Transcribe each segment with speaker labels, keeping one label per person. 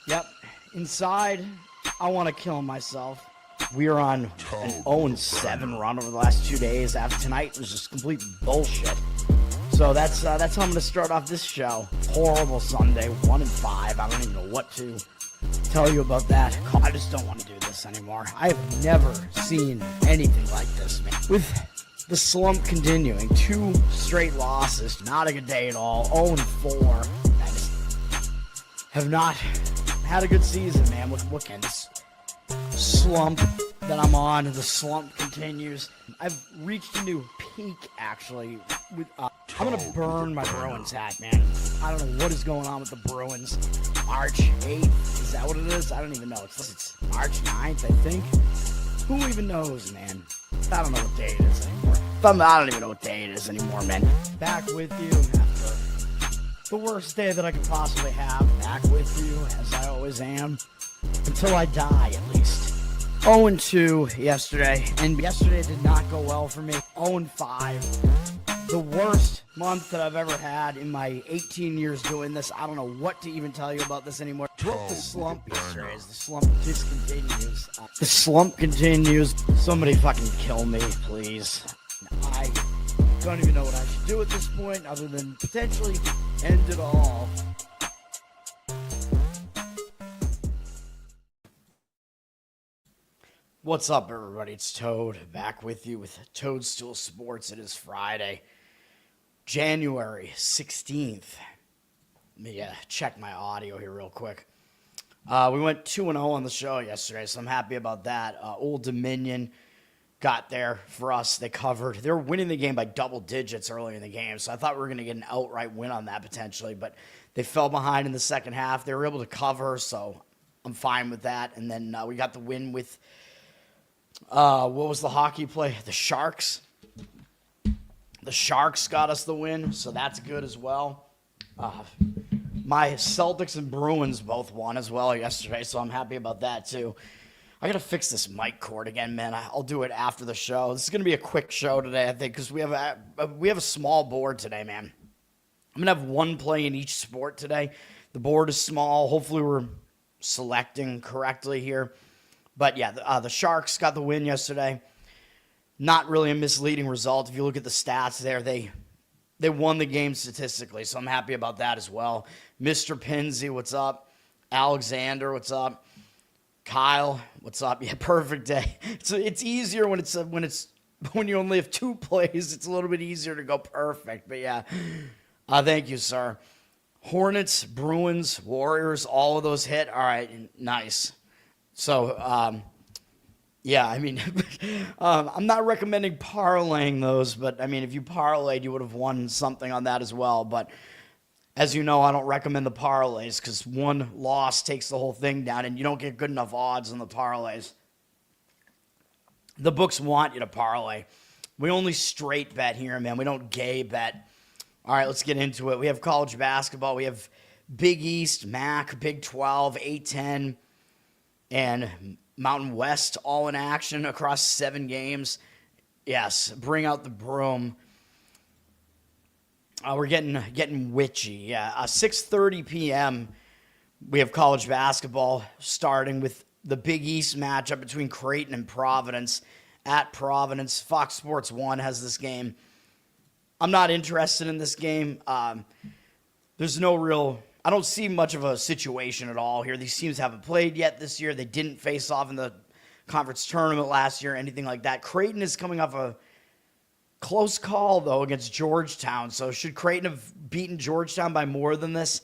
Speaker 1: Yep. Inside, I want to kill myself. We are on an 0-7 run over the last 2 days. After tonight was just complete bullshit. So that's how I'm going to start off this show. Horrible Sunday, 1-5. I don't even know what to tell you about that. I just don't want to do this anymore. I have never seen anything like this, man. With the slump continuing, 2 straight losses, not a good day at all. 0-4. I just have not had a good season, man. With this slump that I'm on, the slump continues. I've reached a new peak, actually. I'm going to burn my Bruins hat, man. I don't know what is going on with the Bruins. March 8th, is that what it is? I don't even know. It's March 9th, I think. Who even knows, man? I don't know what day it is anymore. I don't even know what day it is anymore, man. Back with you after the worst day that I could possibly have. Back with you, as I always am. Until I die, at least. 0-2 yesterday, and yesterday did not go well for me. 0-5. The worst month that I've ever had in my 18 years doing this. I don't know what to even tell you about this anymore. Broke the slump yesterday as the slump discontinues. The slump continues. Somebody fucking kill me, please. I don't even know what I should do at this point other than potentially end it all. What's up, everybody? It's Toad, back with you with Toadstool Sports. It is Friday, January 16th. Let me check my audio here real quick. We went 2-0 on the show yesterday, so I'm happy about that. Old Dominion got there for us. They covered. They were winning the game by double digits early in the game, so I thought we were going to get an outright win on that potentially, but they fell behind in the second half. They were able to cover, so I'm fine with that. And then we got the win with what was the hockey play? The Sharks. The Sharks got us the win, so that's good as well. My Celtics and Bruins both won as well yesterday, so I'm happy about that too. I got to fix this mic cord again, man. I'll do it after the show. This is going to be a quick show today, I think, because we have a small board today, man. I'm going to have one play in each sport today. The board is small. Hopefully we're selecting correctly here. But yeah, the Sharks got the win yesterday. Not really a misleading result. If you look at the stats there, they won the game statistically, so I'm happy about that as well. Mr. Pinsey, what's up? Alexander, what's up? Kyle, what's up? Yeah, perfect day. It's easier when you only have 2 plays. It's a little bit easier to go perfect. But yeah, thank you, sir. Hornets, Bruins, Warriors, all of those hit. All right, nice. So, yeah, I mean, I'm not recommending parlaying those, but, I mean, if you parlayed, you would have won something on that as well. But, as you know, I don't recommend the parlays because one loss takes the whole thing down, and you don't get good enough odds on the parlays. The books want you to parlay. We only straight bet here, man. We don't gay bet. All right, let's get into it. We have college basketball. We have Big East, MAC, Big 12, A-10, and Mountain West all in action across 7 games. Yes, bring out the broom. We're getting witchy. Yeah, 6:30 p.m. we have college basketball starting with the Big East matchup between Creighton and Providence at Providence. Fox Sports 1 has this game. I'm not interested in this game. There's no real... I don't see much of a situation at all here. These teams haven't played yet this year. They didn't face off in the conference tournament last year, anything like that. Creighton is coming off a close call, though, against Georgetown. So should Creighton have beaten Georgetown by more than this?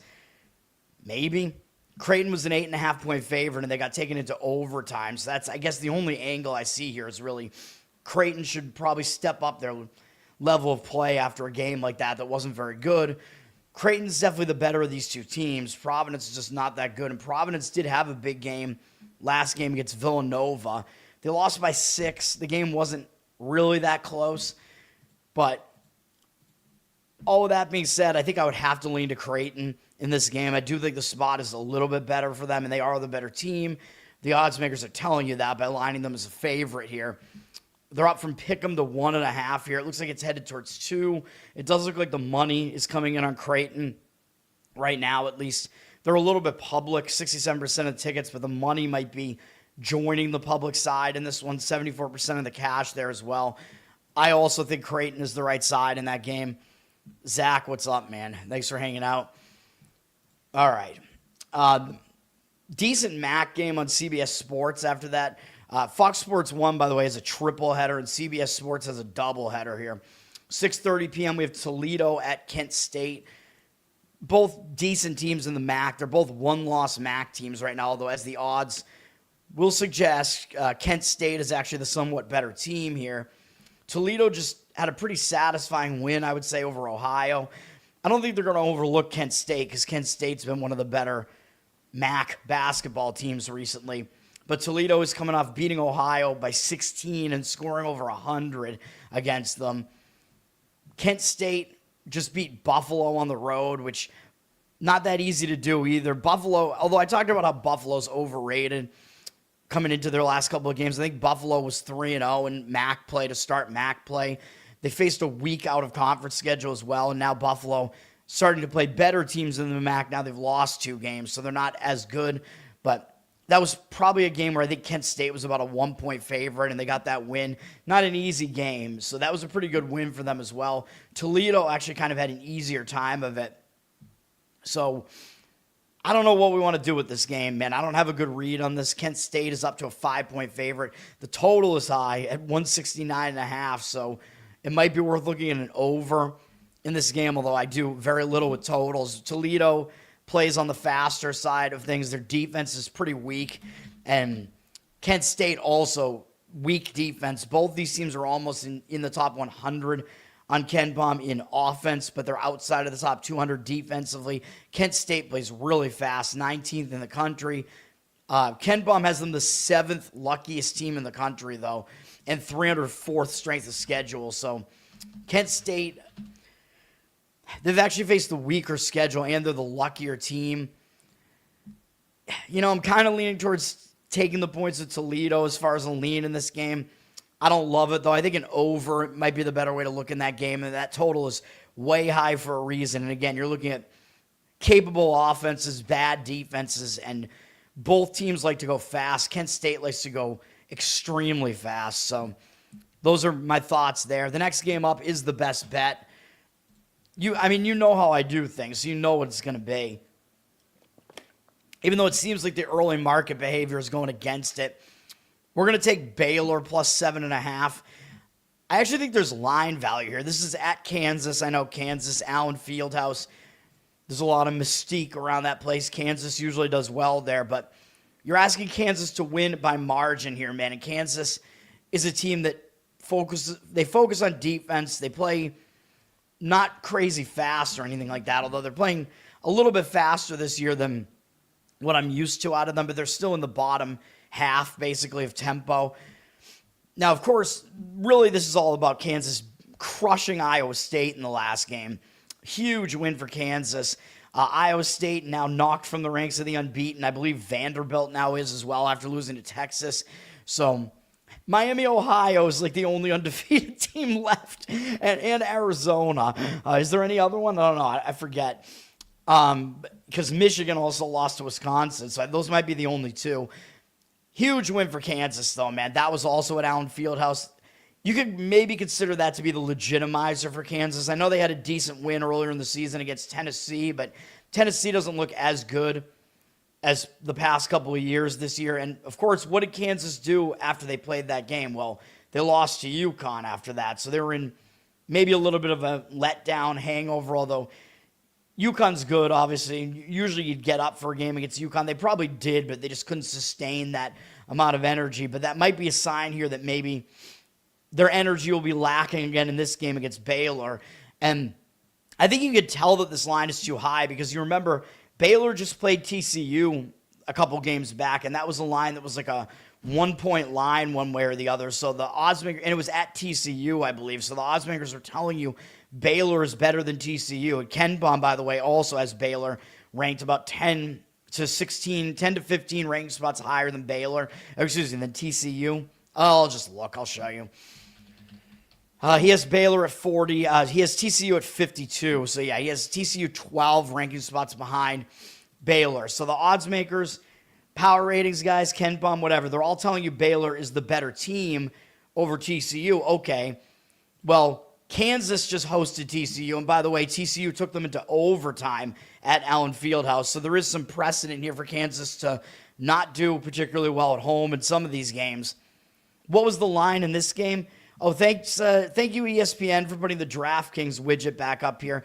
Speaker 1: Maybe. Creighton was an 8.5-point favorite, and they got taken into overtime. So that's, I guess, the only angle I see here is really Creighton should probably step up their level of play after a game like that wasn't very good. Creighton's definitely the better of these 2 teams. Providence is just not that good, and Providence did have a big game last game against Villanova. They lost by 6. The game wasn't really that close, but all of that being said, I think I would have to lean to Creighton in this game. I do think the spot is a little bit better for them, and they are the better team. The odds makers are telling you that by lining them as a favorite here. They're up from pick'em to 1.5 here. It looks like it's headed towards 2. It does look like the money is coming in on Creighton right now, at least. they're a little bit public, 67% of the tickets, but the money might be joining the public side in this one, 74% of the cash there as well. I also think Creighton is the right side in that game. Zach, what's up, man? Thanks for hanging out. All right. Decent MAC game on CBS Sports after that. Fox Sports 1, by the way, is a triple header, and CBS Sports has a double header here. 6:30 p.m., we have Toledo at Kent State. Both decent teams in the MAC. They're both one-loss MAC teams right now, although as the odds will suggest, Kent State is actually the somewhat better team here. Toledo just had a pretty satisfying win, I would say, over Ohio. I don't think they're going to overlook Kent State because Kent State's been one of the better MAC basketball teams recently. But Toledo is coming off beating Ohio by 16 and scoring over 100 against them. Kent State just beat Buffalo on the road, which not that easy to do either. Buffalo, although I talked about how Buffalo's overrated coming into their last couple of games. I think Buffalo was 3-0 in MAC play to start MAC play. They faced a week out of conference schedule as well, and now Buffalo starting to play better teams in the MAC. Now they've lost 2 games, so they're not as good. But that was probably a game where I think Kent State was about a 1-point favorite, and they got that win. Not an easy game, so that was a pretty good win for them as well. Toledo actually kind of had an easier time of it. So I don't know what we want to do with this game, man. I don't have a good read on this. Kent State is up to a 5-point favorite. The total is high at 169.5, so it might be worth looking at an over in this game, although I do very little with totals. Toledo plays on the faster side of things. Their defense is pretty weak, and Kent State also weak defense. Both these teams are almost in the top 100 on KenPom in offense, but they're outside of the top 200 defensively. Kent State plays really fast, 19th in the country. KenPom has them the 7th luckiest team in the country, though, and 304th strength of schedule. So Kent State, they've actually faced the weaker schedule, and they're the luckier team. You know, I'm kind of leaning towards taking the points of Toledo as far as a lean in this game. I don't love it, though. I think an over might be the better way to look in that game, and that total is way high for a reason. And again, you're looking at capable offenses, bad defenses, and both teams like to go fast. Kent State likes to go extremely fast. So those are my thoughts there. The next game up is the best bet. You know how I do things. So you know what it's going to be. Even though it seems like the early market behavior is going against it, we're going to take Baylor plus 7.5. I actually think there's line value here. This is at Kansas. I know Kansas, Allen Fieldhouse. There's a lot of mystique around that place. Kansas usually does well there, but you're asking Kansas to win by margin here, man. And Kansas is a team that focus on defense. They play not crazy fast or anything like that, although they're playing a little bit faster this year than what I'm used to out of them, but they're still in the bottom half, basically, of tempo. Now, of course, really this is all about Kansas crushing Iowa State in the last game. Huge win for Kansas. Iowa State now knocked from the ranks of the unbeaten. I believe Vanderbilt now is as well after losing to Texas. So Miami, Ohio is like the only undefeated team left, and Arizona. Is there any other one? I don't know. I forget. Because Michigan also lost to Wisconsin, so those might be the only two. Huge win for Kansas, though, man. That was also at Allen Fieldhouse. You could maybe consider that to be the legitimizer for Kansas. I know they had a decent win earlier in the season against Tennessee, but Tennessee doesn't look as good as the past couple of years this year. And, of course, what did Kansas do after they played that game? Well, they lost to UConn after that, so they were in maybe a little bit of a letdown hangover, although UConn's good, obviously. Usually you'd get up for a game against UConn. They probably did, but they just couldn't sustain that amount of energy. But that might be a sign here that maybe their energy will be lacking again in this game against Baylor. And I think you could tell that this line is too high because you remember Baylor just played TCU a couple games back, and that was a line that was like a 1-point line one way or the other. So the odds maker, and it was at TCU, I believe. So the odds makers are telling you Baylor is better than TCU. And KenPom, by the way, also has Baylor ranked about 10 to 15 ranking spots higher than than TCU. I'll just look. I'll show you. He has Baylor at 40. He has TCU at 52. So, yeah, he has TCU 12 ranking spots behind. Baylor. So the odds makers, power ratings guys, Ken Bum, whatever, they're all telling you Baylor is the better team over TCU. Okay, well, Kansas just hosted TCU, and by the way, TCU took them into overtime at Allen Fieldhouse, so there is some precedent here for Kansas to not do particularly well at home in some of these games. What was the line in this game? Oh, thank you, ESPN, for putting the DraftKings widget back up here.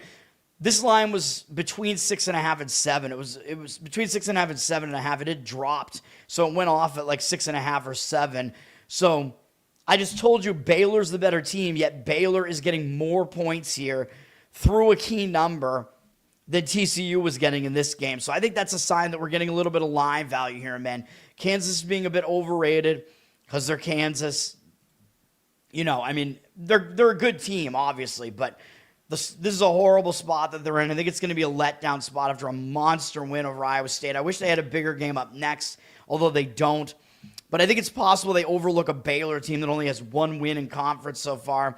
Speaker 1: This line was between 6.5 and 7. It was between 6.5 and 7.5. It had dropped, so it went off at like 6.5 or 7. So I just told you Baylor's the better team, yet Baylor is getting more points here through a key number than TCU was getting in this game. So I think that's a sign that we're getting a little bit of line value here, man. Kansas being a bit overrated because they're Kansas. You know, I mean, they're a good team, obviously, but this is a horrible spot that they're in. I think it's going to be a letdown spot after a monster win over Iowa State. I wish they had a bigger game up next, although they don't. But I think it's possible they overlook a Baylor team that only has one win in conference so far.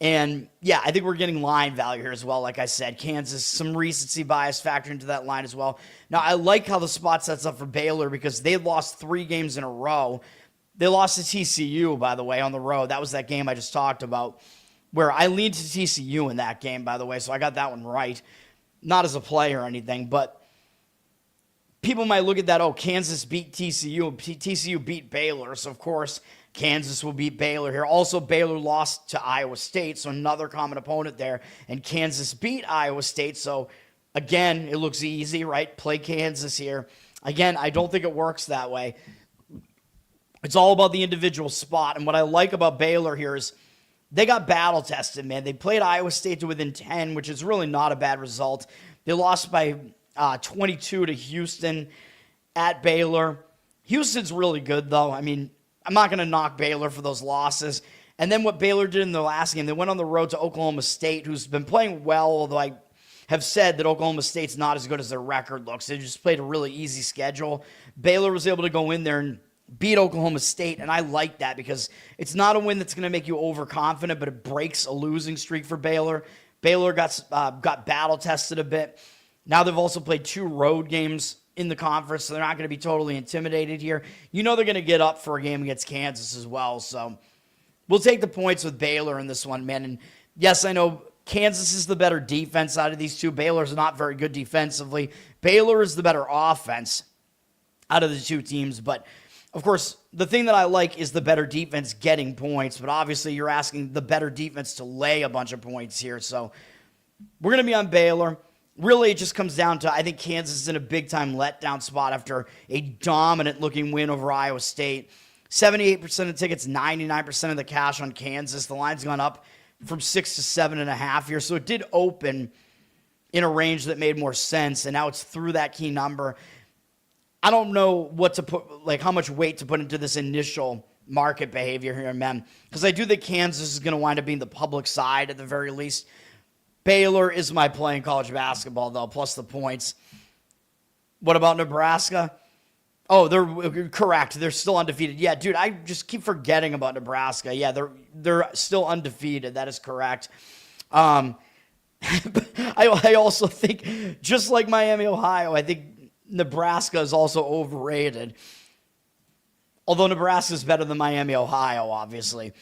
Speaker 1: And, yeah, I think we're getting line value here as well. Like I said, Kansas, some recency bias factor into that line as well. Now, I like how the spot sets up for Baylor because they lost 3 games in a row. They lost to TCU, by the way, on the road. That was that game I just talked about, where I leaned to TCU in that game, by the way, so I got that one right. Not as a play or anything, but people might look at that, oh, Kansas beat TCU, TCU beat Baylor, so of course Kansas will beat Baylor here. Also, Baylor lost to Iowa State, so another common opponent there, and Kansas beat Iowa State, so again, it looks easy, right? Play Kansas here. Again, I don't think it works that way. It's all about the individual spot, and what I like about Baylor here is they got battle tested, man. They played Iowa State to within 10, which is really not a bad result. They lost by 22 to Houston at Baylor. Houston's really good, though. I mean, I'm not going to knock Baylor for those losses. And then what Baylor did in the last game, they went on the road to Oklahoma State, who's been playing well, although I have said that Oklahoma State's not as good as their record looks. They just played a really easy schedule. Baylor was able to go in there and beat Oklahoma State, and I like that because it's not a win that's going to make you overconfident, but it breaks a losing streak for Baylor. Baylor got battle-tested a bit. Now they've also played 2 road games in the conference, so they're not going to be totally intimidated here. You know they're going to get up for a game against Kansas as well, so we'll take the points with Baylor in this one, man. And yes, I know Kansas is the better defense out of these two. Baylor's not very good defensively. Baylor is the better offense out of the two teams, but of course, the thing that I like is the better defense getting points, but obviously you're asking the better defense to lay a bunch of points here. So we're going to be on Baylor. Really, it just comes down to, I think Kansas is in a big-time letdown spot after a dominant-looking win over Iowa State. 78% of tickets, 99% of the cash on Kansas. The line's gone up from 6 to 7.5 here, so it did open in a range that made more sense, and now it's through that key number. I don't know what to put, like how much weight to put into this initial market behavior here, man, because I do think Kansas is going to wind up being the public side at the very least. Baylor is my play in college basketball, though, plus the points. What about Nebraska? Oh, they're correct. They're still undefeated. Yeah, dude, I just keep forgetting about Nebraska. Yeah, they're still undefeated. That is correct. I also think, just like Miami, Ohio, I think Nebraska is also overrated. Although Nebraska is better than Miami, Ohio, obviously.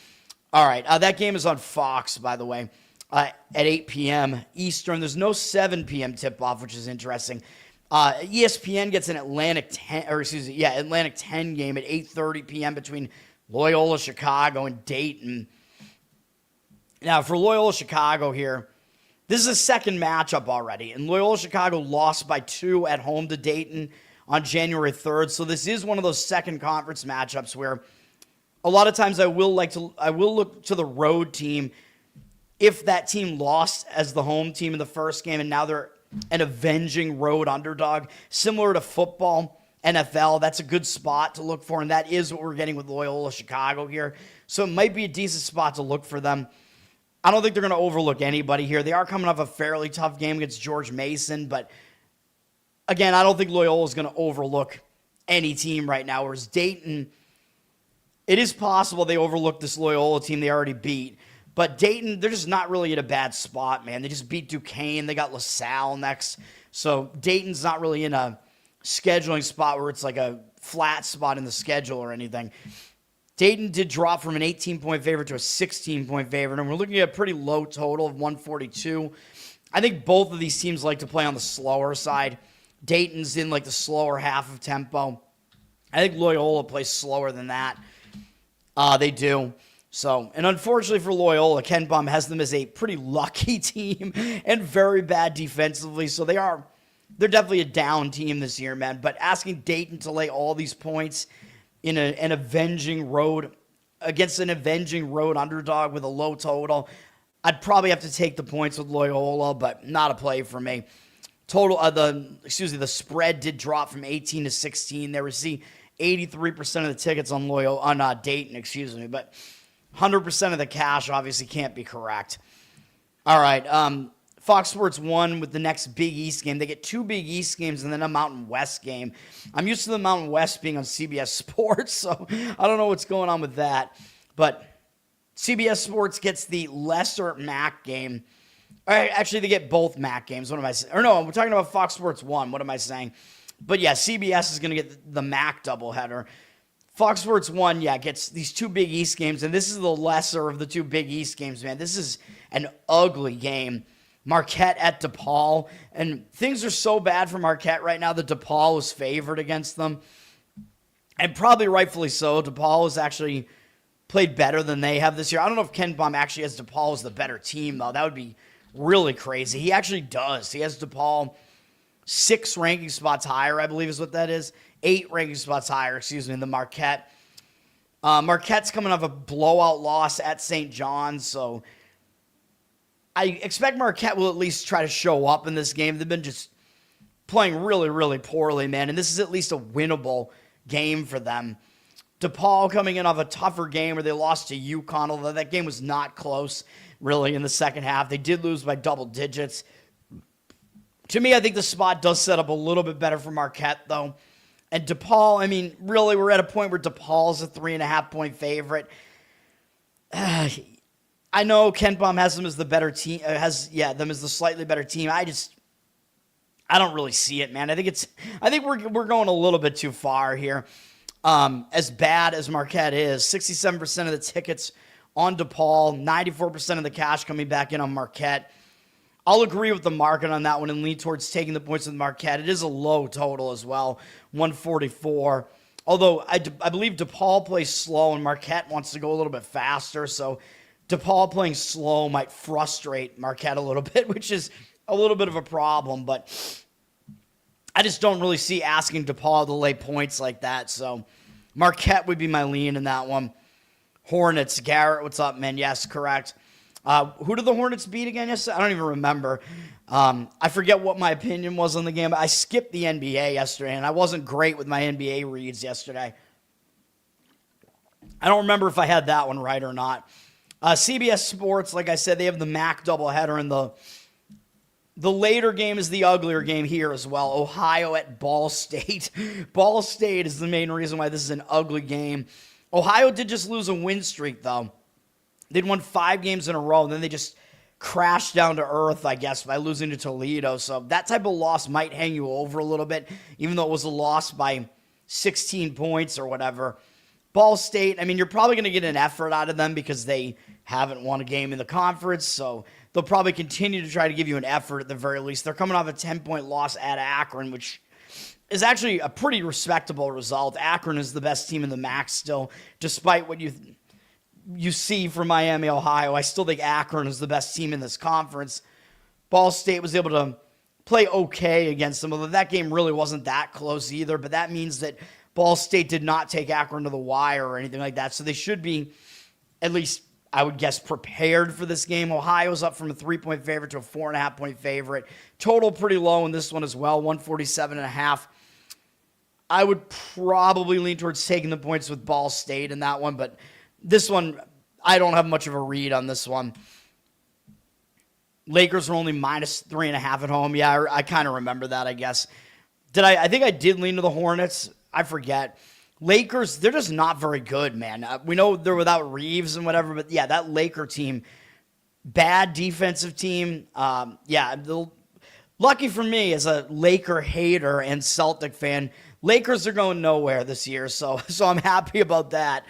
Speaker 1: All right, that game is on Fox, by the way, at 8 p.m. Eastern. There's no 7 p.m. tip-off, which is interesting. ESPN gets an Atlantic 10 game at 8:30 p.m. between Loyola, Chicago, and Dayton. Now, for Loyola, Chicago here, this is a second matchup already, and Loyola Chicago lost by 2 at home to Dayton on January 3rd. So this is one of those second conference matchups where a lot of times I will look to the road team if that team lost as the home team in the first game, and now they're an avenging road underdog, similar to football, NFL. That's a good spot to look for, and that is what we're getting with Loyola Chicago here. So it might be a decent spot to look for them. I don't think they're going to overlook anybody here. They are coming off a fairly tough game against George Mason, but again, I don't think Loyola is going to overlook any team right now, whereas Dayton, it is possible they overlooked this Loyola team they already beat, but Dayton, they're just not really at a bad spot, man. They just beat Duquesne. They got LaSalle next. So Dayton's not really in a scheduling spot where it's like a flat spot in the schedule or anything. Dayton did drop from an 18-point favorite to a 16-point favorite, and we're looking at a pretty low total of 142. I think both of these teams like to play on the slower side. Dayton's in like the slower half of tempo. I think Loyola plays slower than that. They do. So, and unfortunately for Loyola, Ken Bum has them as a pretty lucky team and very bad defensively. So they're definitely a down team this year, man. But asking Dayton to lay all these points in an avenging road against an avenging road underdog with a low total, I'd probably have to take the points with Loyola, but not a play for me. The spread did drop from 18 to 16. There was 83% of the tickets on Dayton, but 100% of the cash obviously can't be correct. All right, Fox Sports 1 with the next Big East game. They get 2 Big East games and then a Mountain West game. I'm used to the Mountain West being on CBS Sports, so I don't know what's going on with that. But CBS Sports gets the lesser MAC game. Actually, they get both MAC games. What am I saying? Or no, we're talking about Fox Sports 1. What am I saying? But yeah, CBS is going to get the MAC doubleheader. Fox Sports 1, gets these 2 Big East games, and this is the lesser of the 2 Big East games, man. This is an ugly game. Marquette at DePaul, and things are so bad for Marquette right now that DePaul is favored against them, and probably rightfully so. DePaul has actually played better than they have this year. I don't know if Ken Bum actually has DePaul as the better team, though. That would be really crazy. He actually does. He has DePaul 6 ranking spots higher, I believe is what that is. 8 ranking spots higher, than Marquette. Marquette's coming off a blowout loss at St. John's, so I expect Marquette will at least try to show up in this game. They've been just playing really, really poorly, man, and this is at least a winnable game for them. DePaul coming in off a tougher game where they lost to UConn, although that game was not close, really, in the second half. They did lose by double digits. To me, I think the spot does set up a little bit better for Marquette, though. And DePaul, really, we're at a point where DePaul's a 3.5-point favorite. I know Ken Bum has them as the better team, them as the slightly better team. I don't really see it, man. I think we're going a little bit too far here. As bad as Marquette is, 67% of the tickets on DePaul, 94% of the cash coming back in on Marquette. I'll agree with the market on that one and lean towards taking the points with Marquette. It is a low total as well, 144. Although I believe DePaul plays slow and Marquette wants to go a little bit faster, so DePaul playing slow might frustrate Marquette a little bit, which is a little bit of a problem, but I just don't really see asking DePaul to lay points like that, so Marquette would be my lean in that one. Hornets, Garrett, what's up, man? Yes, correct. Who did the Hornets beat again yesterday? I don't even remember. I forget what my opinion was on the game. I skipped the NBA yesterday, and I wasn't great with my NBA reads yesterday. I don't remember if I had that one right or not. CBS Sports, like I said, they have the MAC doubleheader, and the later game is the uglier game here as well. Ohio at Ball State. Ball State is the main reason why this is an ugly game. Ohio did just lose a win streak, though. They'd won 5 games in a row, and then they just crashed down to earth, I guess, by losing to Toledo. So that type of loss might hang you over a little bit, even though it was a loss by 16 points or whatever. Ball State, you're probably going to get an effort out of them because they haven't won a game in the conference, so they'll probably continue to try to give you an effort at the very least. They're coming off a 10-point loss at Akron, which is actually a pretty respectable result. Akron is the best team in the MAC still, despite what you see from Miami, Ohio. I still think Akron is the best team in this conference. Ball State was able to play okay against them, although that game really wasn't that close either, but that means that Ball State did not take Akron to the wire or anything like that, so they should be, at least I would guess, prepared for this game. Ohio's up from a 3-point favorite to a 4.5-point favorite. Total pretty low in this one as well, 147.5. I would probably lean towards taking the points with Ball State in that one, but this one, I don't have much of a read on this one. Lakers were only minus 3.5 at home. Yeah, I kind of remember that, I guess. I think I did lean to the Hornets. I forget. Lakers, they're just not very good, man. We know they're without Reeves and whatever, but yeah, that Laker team, bad defensive team. lucky for me as a Laker hater and Celtic fan, Lakers are going nowhere this year, so I'm happy about that.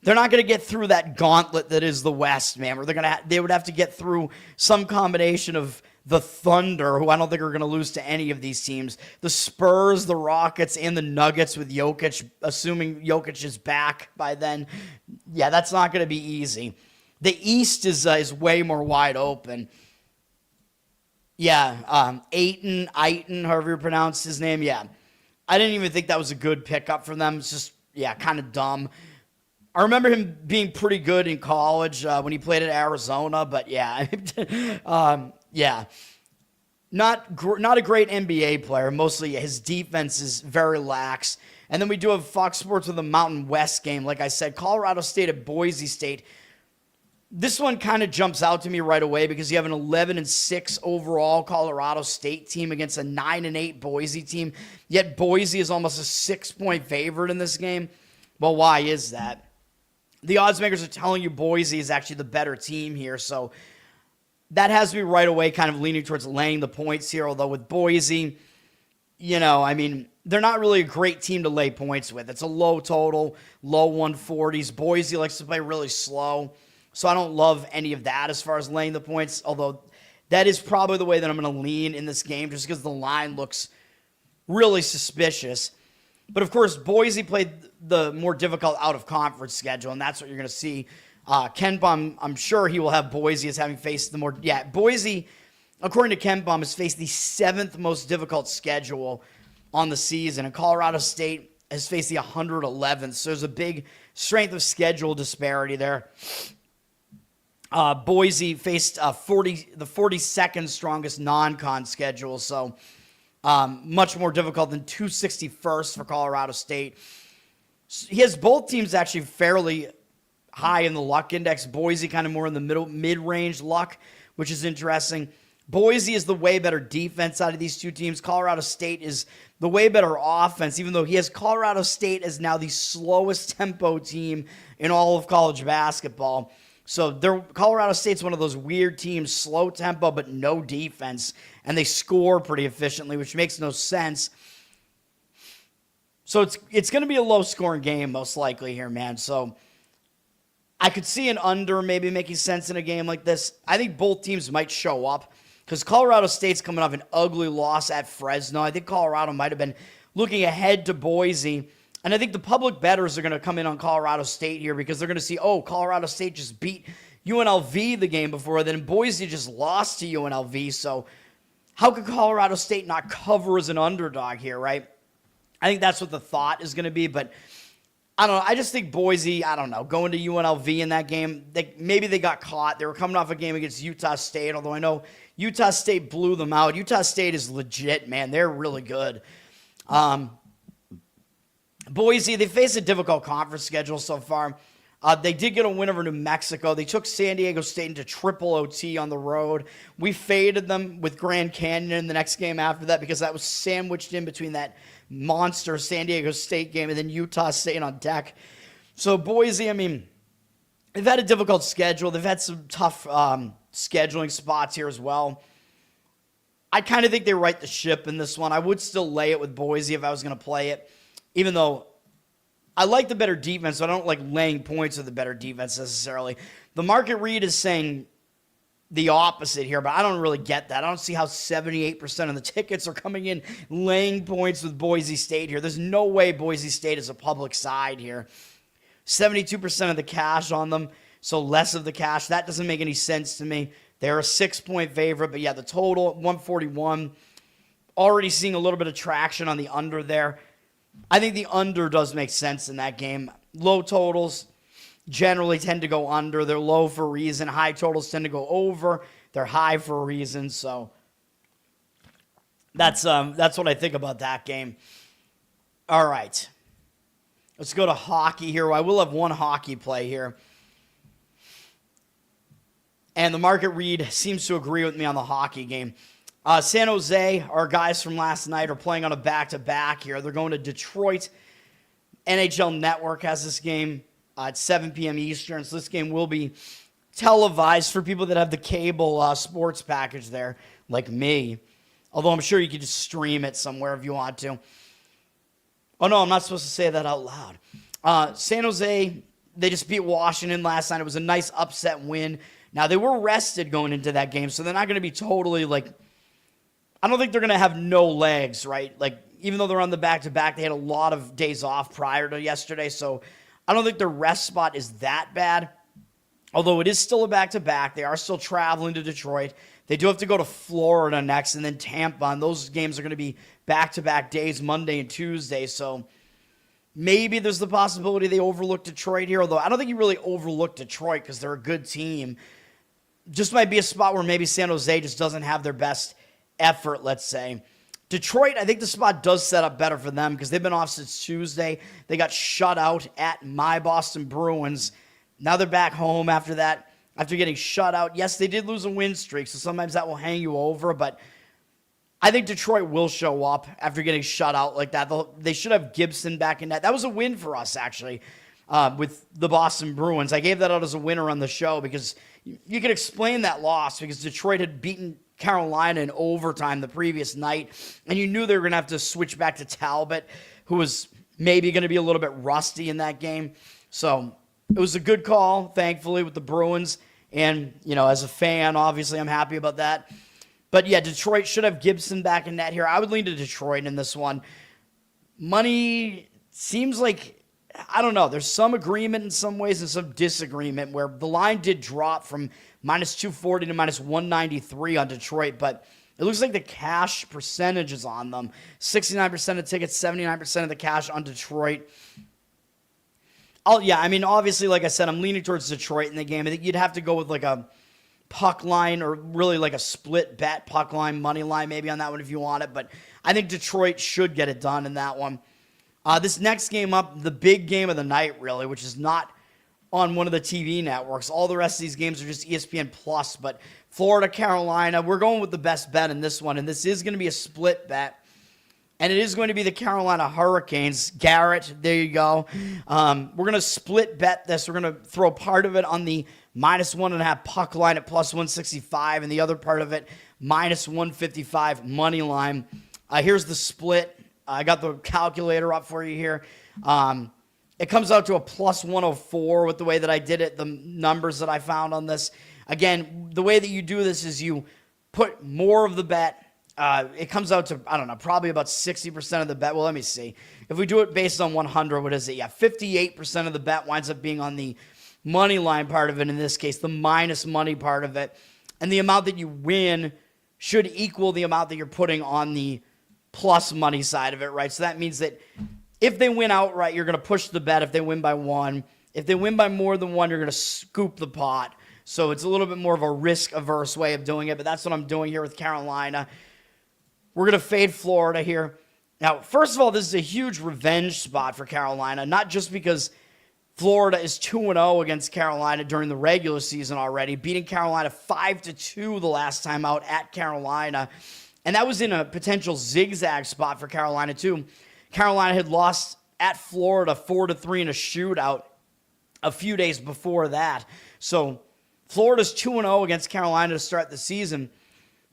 Speaker 1: They're not going to get through that gauntlet that is the West, man. Where they would have to get through some combination of the Thunder, who I don't think are going to lose to any of these teams, the Spurs, the Rockets, and the Nuggets with Jokic, assuming Jokic is back by then. Yeah, that's not going to be easy. The East is way more wide open. Yeah, Ayton, however you pronounce his name. Yeah, I didn't even think that was a good pickup for them. It's just, yeah, kind of dumb. I remember him being pretty good in college when he played at Arizona, but yeah, yeah, not a great NBA player. Mostly his defense is very lax. And then we do have Fox Sports with a Mountain West game. Like I said, Colorado State at Boise State. This one kind of jumps out to me right away because you have an 11-6 overall Colorado State team against a 9-8 Boise team. Yet Boise is almost a 6-point favorite in this game. Well, why is that? The odds makers are telling you Boise is actually the better team here, so that has me right away kind of leaning towards laying the points here, although with Boise, I mean, they're not really a great team to lay points with. It's a low total, low 140s. Boise likes to play really slow, so I don't love any of that as far as laying the points, although that is probably the way that I'm going to lean in this game just because the line looks really suspicious. But, of course, Boise played the more difficult out-of-conference schedule, and that's what you're going to see. KenPom, I'm sure he will have Boise as having faced the more... Yeah, Boise, according to KenPom, has faced the 7th most difficult schedule on the season, and Colorado State has faced the 111th, so there's a big strength of schedule disparity there. Boise faced the 42nd strongest non-con schedule, so... much more difficult than 261st for Colorado State. He has both teams actually fairly high in the luck index. Boise kind of more in the mid-range luck, which is interesting. Boise is the way better defense out of these two teams. Colorado State is the way better offense, even though he has Colorado State as now the slowest tempo team in all of college basketball. So Colorado State's one of those weird teams, slow tempo but no defense, and they score pretty efficiently, which makes no sense. So it's going to be a low-scoring game most likely here, man. So I could see an under maybe making sense in a game like this. I think both teams might show up because Colorado State's coming off an ugly loss at Fresno. I think Colorado might have been looking ahead to Boise. And I think the public bettors are going to come in on Colorado State here because they're going to see, oh, Colorado State just beat UNLV the game before, then Boise just lost to UNLV. So how could Colorado State not cover as an underdog here, right? I think that's what the thought is going to be, but I don't know. I just think Boise, I don't know, going to UNLV in that game, maybe they got caught. They were coming off a game against Utah State, although I know Utah State blew them out. Utah State is legit, man. They're really good. Boise, they face a difficult conference schedule so far. They did get a win over New Mexico. They took San Diego State into triple OT on the road. We faded them with Grand Canyon in the next game after that because that was sandwiched in between that monster San Diego State game and then Utah State on deck. So Boise, I mean, they've had a difficult schedule. They've had some tough scheduling spots here as well. I kind of think they right the ship in this one. I would still lay it with Boise if I was going to play it, even though I like the better defense, so I don't like laying points with the better defense necessarily. The market read is saying the opposite here, but I don't really get that. I don't see how 78% of the tickets are coming in laying points with Boise State here. There's no way Boise State is a public side here. 72% of the cash on them, so less of the cash. That doesn't make any sense to me. They're a 6-point favorite, but yeah, the total at 141. Already seeing a little bit of traction on the under there. I think the under does make sense in that game. Low totals generally tend to go under. They're low for a reason. High totals tend to go over. They're high for a reason. So that's what I think about that game. All right. Let's go to hockey here. I will have one hockey play here. And the market read seems to agree with me on the hockey game. San Jose, our guys from last night, are playing on a back-to-back here. They're going to Detroit. NHL Network has this game at 7 p.m. Eastern, so this game will be televised for people that have the cable sports package there, like me. Although I'm sure you could just stream it somewhere if you want to. Oh, no, I'm not supposed to say that out loud. San Jose, they just beat Washington last night. It was a nice upset win. Now, they were rested going into that game, so they're not going to be totally, I don't think they're going to have no legs, right? Even though they're on the back-to-back, they had a lot of days off prior to yesterday, so I don't think their rest spot is that bad. Although it is still a back-to-back, they are still traveling to Detroit. They do have to go to Florida next and then Tampa, and those games are going to be back-to-back days, Monday and Tuesday, so maybe there's the possibility they overlook Detroit here, although I don't think you really overlook Detroit because they're a good team. Just might be a spot where maybe San Jose just doesn't have their best effort, let's say. Detroit, I think the spot does set up better for them because they've been off since Tuesday. They got shut out at my Boston Bruins. Now they're back home after that, after getting shut out. Yes, they did lose a win streak, so sometimes that will hang you over, but I think Detroit will show up after getting shut out like that. They should have Gibson back in net. That was a win for us, actually, with the Boston Bruins. I gave that out as a winner on the show because you can explain that loss because Detroit had beaten Carolina in overtime the previous night, and you knew they were going to have to switch back to Talbot, who was maybe going to be a little bit rusty in that game. So it was a good call, thankfully, with the Bruins. And, as a fan, obviously, I'm happy about that. But, yeah, Detroit should have Gibson back in net here. I would lean to Detroit in this one. Money seems like, I don't know, there's some agreement in some ways and some disagreement where the line did drop from minus 240 to minus 193 on Detroit, but it looks like the cash percentage is on them. 69% of tickets, 79% of the cash on Detroit. Obviously, like I said, I'm leaning towards Detroit in the game. I think you'd have to go with a puck line or really a split bet puck line, money line maybe on that one if you want it, but I think Detroit should get it done in that one. This next game up, the big game of the night, really, which is not on one of the TV networks. All the rest of these games are just ESPN Plus, but Florida, Carolina, we're going with the best bet in this one, and this is going to be a split bet, and it is going to be the Carolina Hurricanes. Garrett, there you go. We're going to split bet this. We're going to throw part of it on the minus 1.5 puck line at plus 165, and the other part of it, minus 155 money line. Here's the split. I got the calculator up for you here. It comes out to a plus 104 with the way that I did it, the numbers that I found on this. Again, the way that you do this is you put more of the bet. It comes out to, I don't know, probably about 60% of the bet. Well, let me see. If we do it based on 100, what is it? Yeah, 58% of the bet winds up being on the money line part of it, in this case, the minus money part of it. And the amount that you win should equal the amount that you're putting on the plus money side of it, right? So that means that if they win outright, you're going to push the bet if they win by one. If they win by more than one, you're going to scoop the pot. So it's a little bit more of a risk-averse way of doing it, but that's what I'm doing here with Carolina. We're going to fade Florida here. Now, first of all, this is a huge revenge spot for Carolina, not just because Florida is 2-0 against Carolina during the regular season already, beating Carolina 5-2 the last time out at Carolina. And that was in a potential zigzag spot for Carolina, too. Carolina had lost at Florida 4-3 in a shootout a few days before that. So Florida's 2-0 against Carolina to start the season.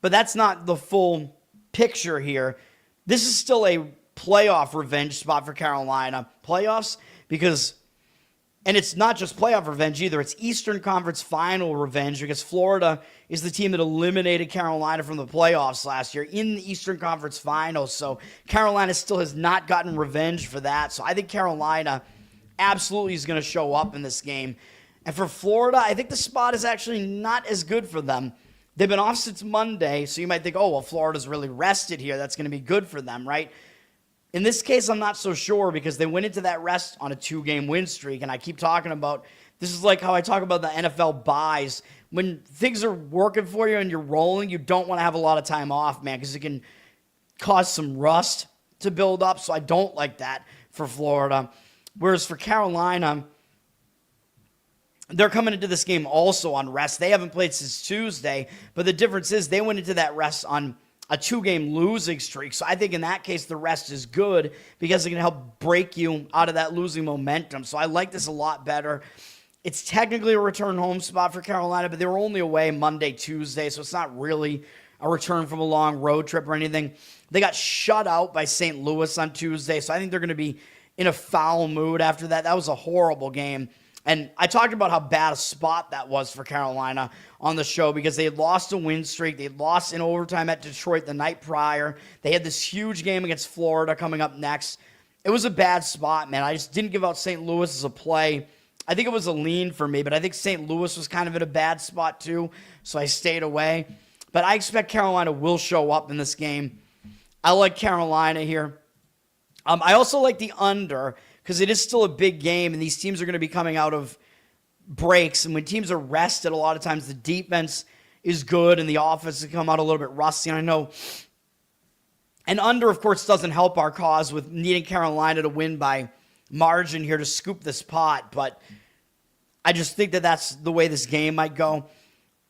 Speaker 1: But that's not the full picture here. This is still a playoff revenge spot for Carolina. Playoffs, because, and it's not just playoff revenge either, it's Eastern Conference Final revenge, because Florida is the team that eliminated Carolina from the playoffs last year in the Eastern Conference Finals. So Carolina still has not gotten revenge for that. So I think Carolina absolutely is going to show up in this game. And for Florida, I think the spot is actually not as good for them. They've been off since Monday, so you might think, oh, well, Florida's really rested here. That's going to be good for them, right? In this case, I'm not so sure because they went into that rest on a 2-game win streak, and I keep talking about, this is like how I talk about the NFL buys. When things are working for you and you're rolling, you don't want to have a lot of time off, man, because it can cause some rust to build up, so I don't like that for Florida. Whereas for Carolina, they're coming into this game also on rest. They haven't played since Tuesday, but the difference is they went into that rest on a 2-game losing streak. So I think in that case, the rest is good because it can help break you out of that losing momentum. So I like this a lot better. It's technically a return home spot for Carolina, but they were only away Monday, Tuesday, so it's not really a return from a long road trip or anything. They got shut out by St. Louis on Tuesday, so I think they're going to be in a foul mood after that. That was a horrible game. And I talked about how bad a spot that was for Carolina on the show because they had lost a win streak. They had lost in overtime at Detroit the night prior. They had this huge game against Florida coming up next. It was a bad spot, man. I just didn't give out St. Louis as a play. I think it was a lean for me, but I think St. Louis was kind of in a bad spot too, so I stayed away. But I expect Carolina will show up in this game. I like Carolina here. I also like the under because it is still a big game, and these teams are going to be coming out of breaks. And when teams are rested, a lot of times the defense is good and the offense has come out a little bit rusty. And I know an under, of course, doesn't help our cause with needing Carolina to win by margin here to scoop this pot, but I just think that that's the way this game might go.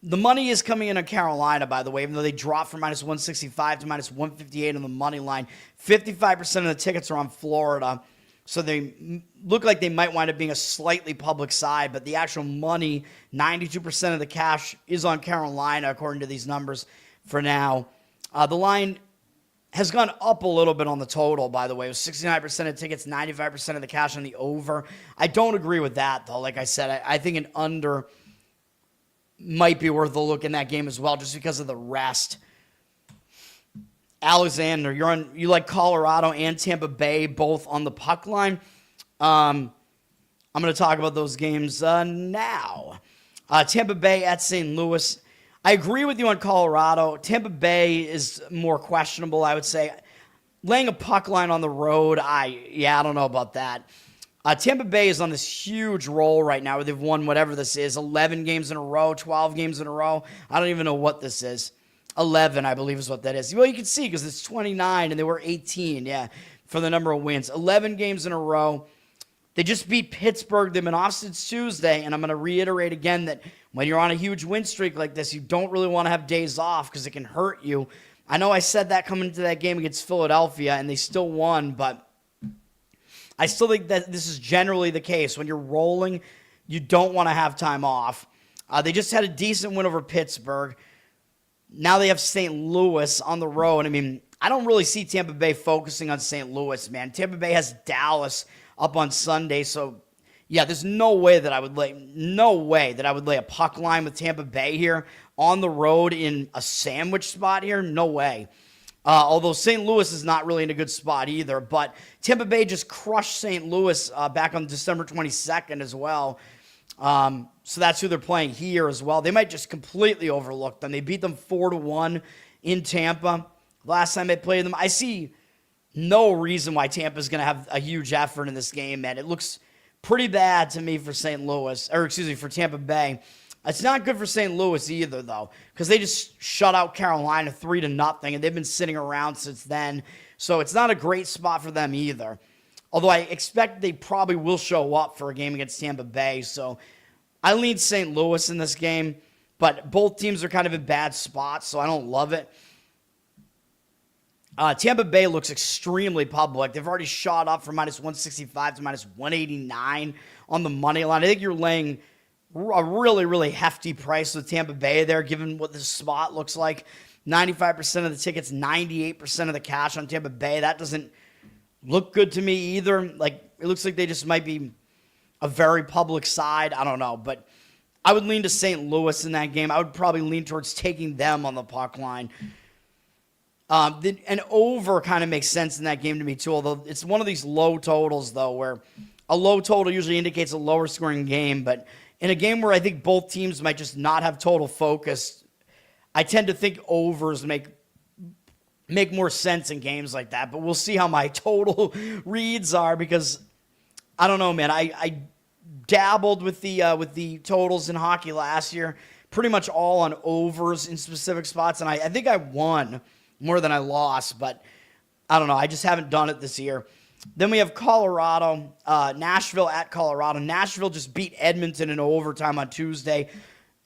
Speaker 1: The money is coming in on Carolina, by the way, even though they dropped from minus 165 to minus 158 on the money line. 55% of the tickets are on Florida, so they look like they might wind up being a slightly public side, but the actual money, 92% of the cash is on Carolina, according to these numbers for now. The line has gone up a little bit on the total, by the way. It was 69% of tickets, 95% of the cash on the over. I don't agree with that, though. Like I said, I think an under might be worth a look in that game as well, just because of the rest. Alexander, you like Colorado and Tampa Bay both on the puck line. I'm going to talk about those games now. Tampa Bay at St. Louis. I agree with you on Colorado. Tampa Bay is more questionable, I would say. Laying a puck line on the road, I don't know about that. Tampa Bay is on this huge roll right now where they've won whatever this is, 11 games in a row, 12 games in a row. I don't even know what this is. 11, I believe, is what that is. Well, you can see because it's 29 and they were 18, for the number of wins. 11 games in a row. They just beat Pittsburgh. They've been off since Tuesday, and I'm going to reiterate again that when you're on a huge win streak like this, you don't really want to have days off because it can hurt you. I know I said that coming into that game against Philadelphia, and they still won, but I still think that this is generally the case. When you're rolling, you don't want to have time off. They just had a decent win over Pittsburgh. Now they have St. Louis on the road. I mean, I don't really see Tampa Bay focusing on St. Louis, man. Tampa Bay has Dallas up on Sunday, so yeah, there's no way that I would lay a puck line with Tampa Bay here on the road in a sandwich spot here. No way. Although St. Louis is not really in a good spot either, but Tampa Bay just crushed St. Louis back on December 22nd as well. So that's who they're playing here as well. They might just completely overlook them. They beat them 4-1 in Tampa last time they played them. I see no reason why Tampa's going to have a huge effort in this game, man. It looks pretty bad to me for for Tampa Bay. It's not good for St. Louis either, though, because they just shut out Carolina 3-0, and they've been sitting around since then. So it's not a great spot for them either. Although I expect they probably will show up for a game against Tampa Bay. So I lean St. Louis in this game, but both teams are kind of in bad spots, so I don't love it. Tampa Bay looks extremely public. They've already shot up from minus 165 to minus 189 on the money line. I think you're laying a really, really hefty price with Tampa Bay there, given what this spot looks like. 95% of the tickets, 98% of the cash on Tampa Bay. That doesn't look good to me either. Like, it looks like they just might be a very public side. I don't know, but I would lean to St. Louis in that game. I would probably lean towards taking them on the puck line. An over kind of makes sense in that game to me too, although it's one of these low totals, though, where a low total usually indicates a lower scoring game, but in a game where I think both teams might just not have total focus, I tend to think overs make more sense in games like that, but we'll see how my total reads are because I don't know, man. I dabbled with the totals in hockey last year, pretty much all on overs in specific spots, and I think I won more than I lost, but I don't know. I just haven't done it this year. Then we have Colorado, Nashville at Colorado. Nashville just beat Edmonton in overtime on Tuesday,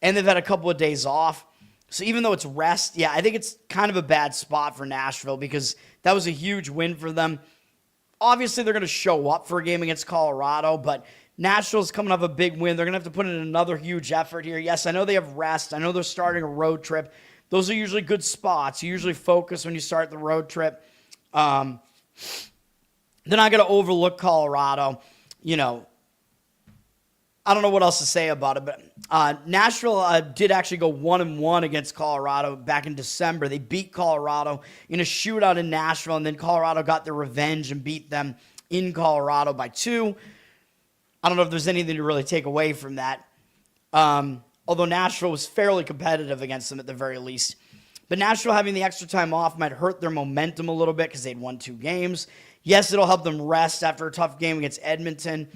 Speaker 1: and they've had a couple of days off. So even though it's rest, I think it's kind of a bad spot for Nashville because that was a huge win for them. Obviously, they're going to show up for a game against Colorado, but Nashville's coming off a big win. They're going to have to put in another huge effort here. Yes, I know they have rest. I know they're starting a road trip, those are usually good spots. You usually focus when you start the road trip. They're not going to overlook Colorado. I don't know what else to say about it, but Nashville did actually go 1-1 against Colorado back in December. They beat Colorado in a shootout in Nashville, and then Colorado got their revenge and beat them in Colorado by 2. I don't know if there's anything to really take away from that, although Nashville was fairly competitive against them at the very least. But Nashville having the extra time off might hurt their momentum a little bit because they'd won 2 games. Yes, it'll help them rest after a tough game against Edmonton,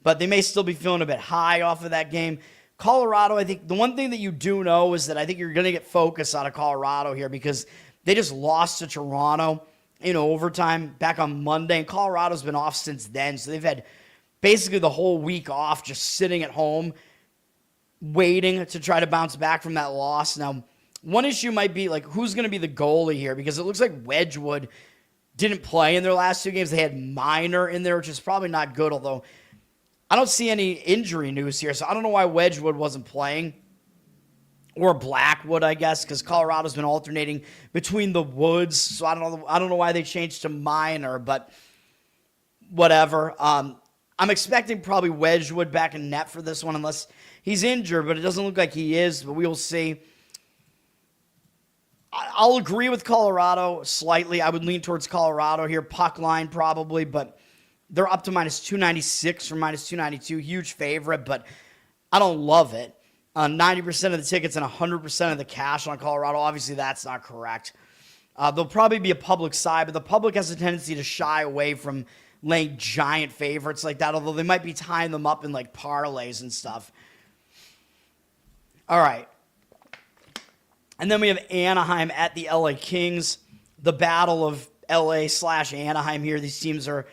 Speaker 1: but they may still be feeling a bit high off of that game. Colorado, I think the one thing that you do know is that I think you're going to get focus out of Colorado here because they just lost to Toronto in overtime back on Monday, and Colorado's been off since then. So they've had basically the whole week off just sitting at home waiting to try to bounce back from that loss. Now, one issue might be like who's going to be the goalie here because it looks like Wedgwood didn't play in their last 2 games. They had Minor in there, which is probably not good, although I don't see any injury news here, so I don't know why Wedgwood wasn't playing. Or Blackwood, I guess, because Colorado's been alternating between the Woods, so I don't know why they changed to Minor, but whatever. I'm expecting probably Wedgwood back in net for this one, unless he's injured, but it doesn't look like he is, but we will see. I'll agree with Colorado slightly. I would lean towards Colorado here, puck line probably, but they're up to minus 296 from minus 292. Huge favorite, but I don't love it. 90% of the tickets and 100% of the cash on Colorado. Obviously, that's not correct. There'll probably be a public side, but the public has a tendency to shy away from laying giant favorites like that, although they might be tying them up in like parlays and stuff. All right. And then we have Anaheim at the LA Kings. The battle of LA/Anaheim here. These teams are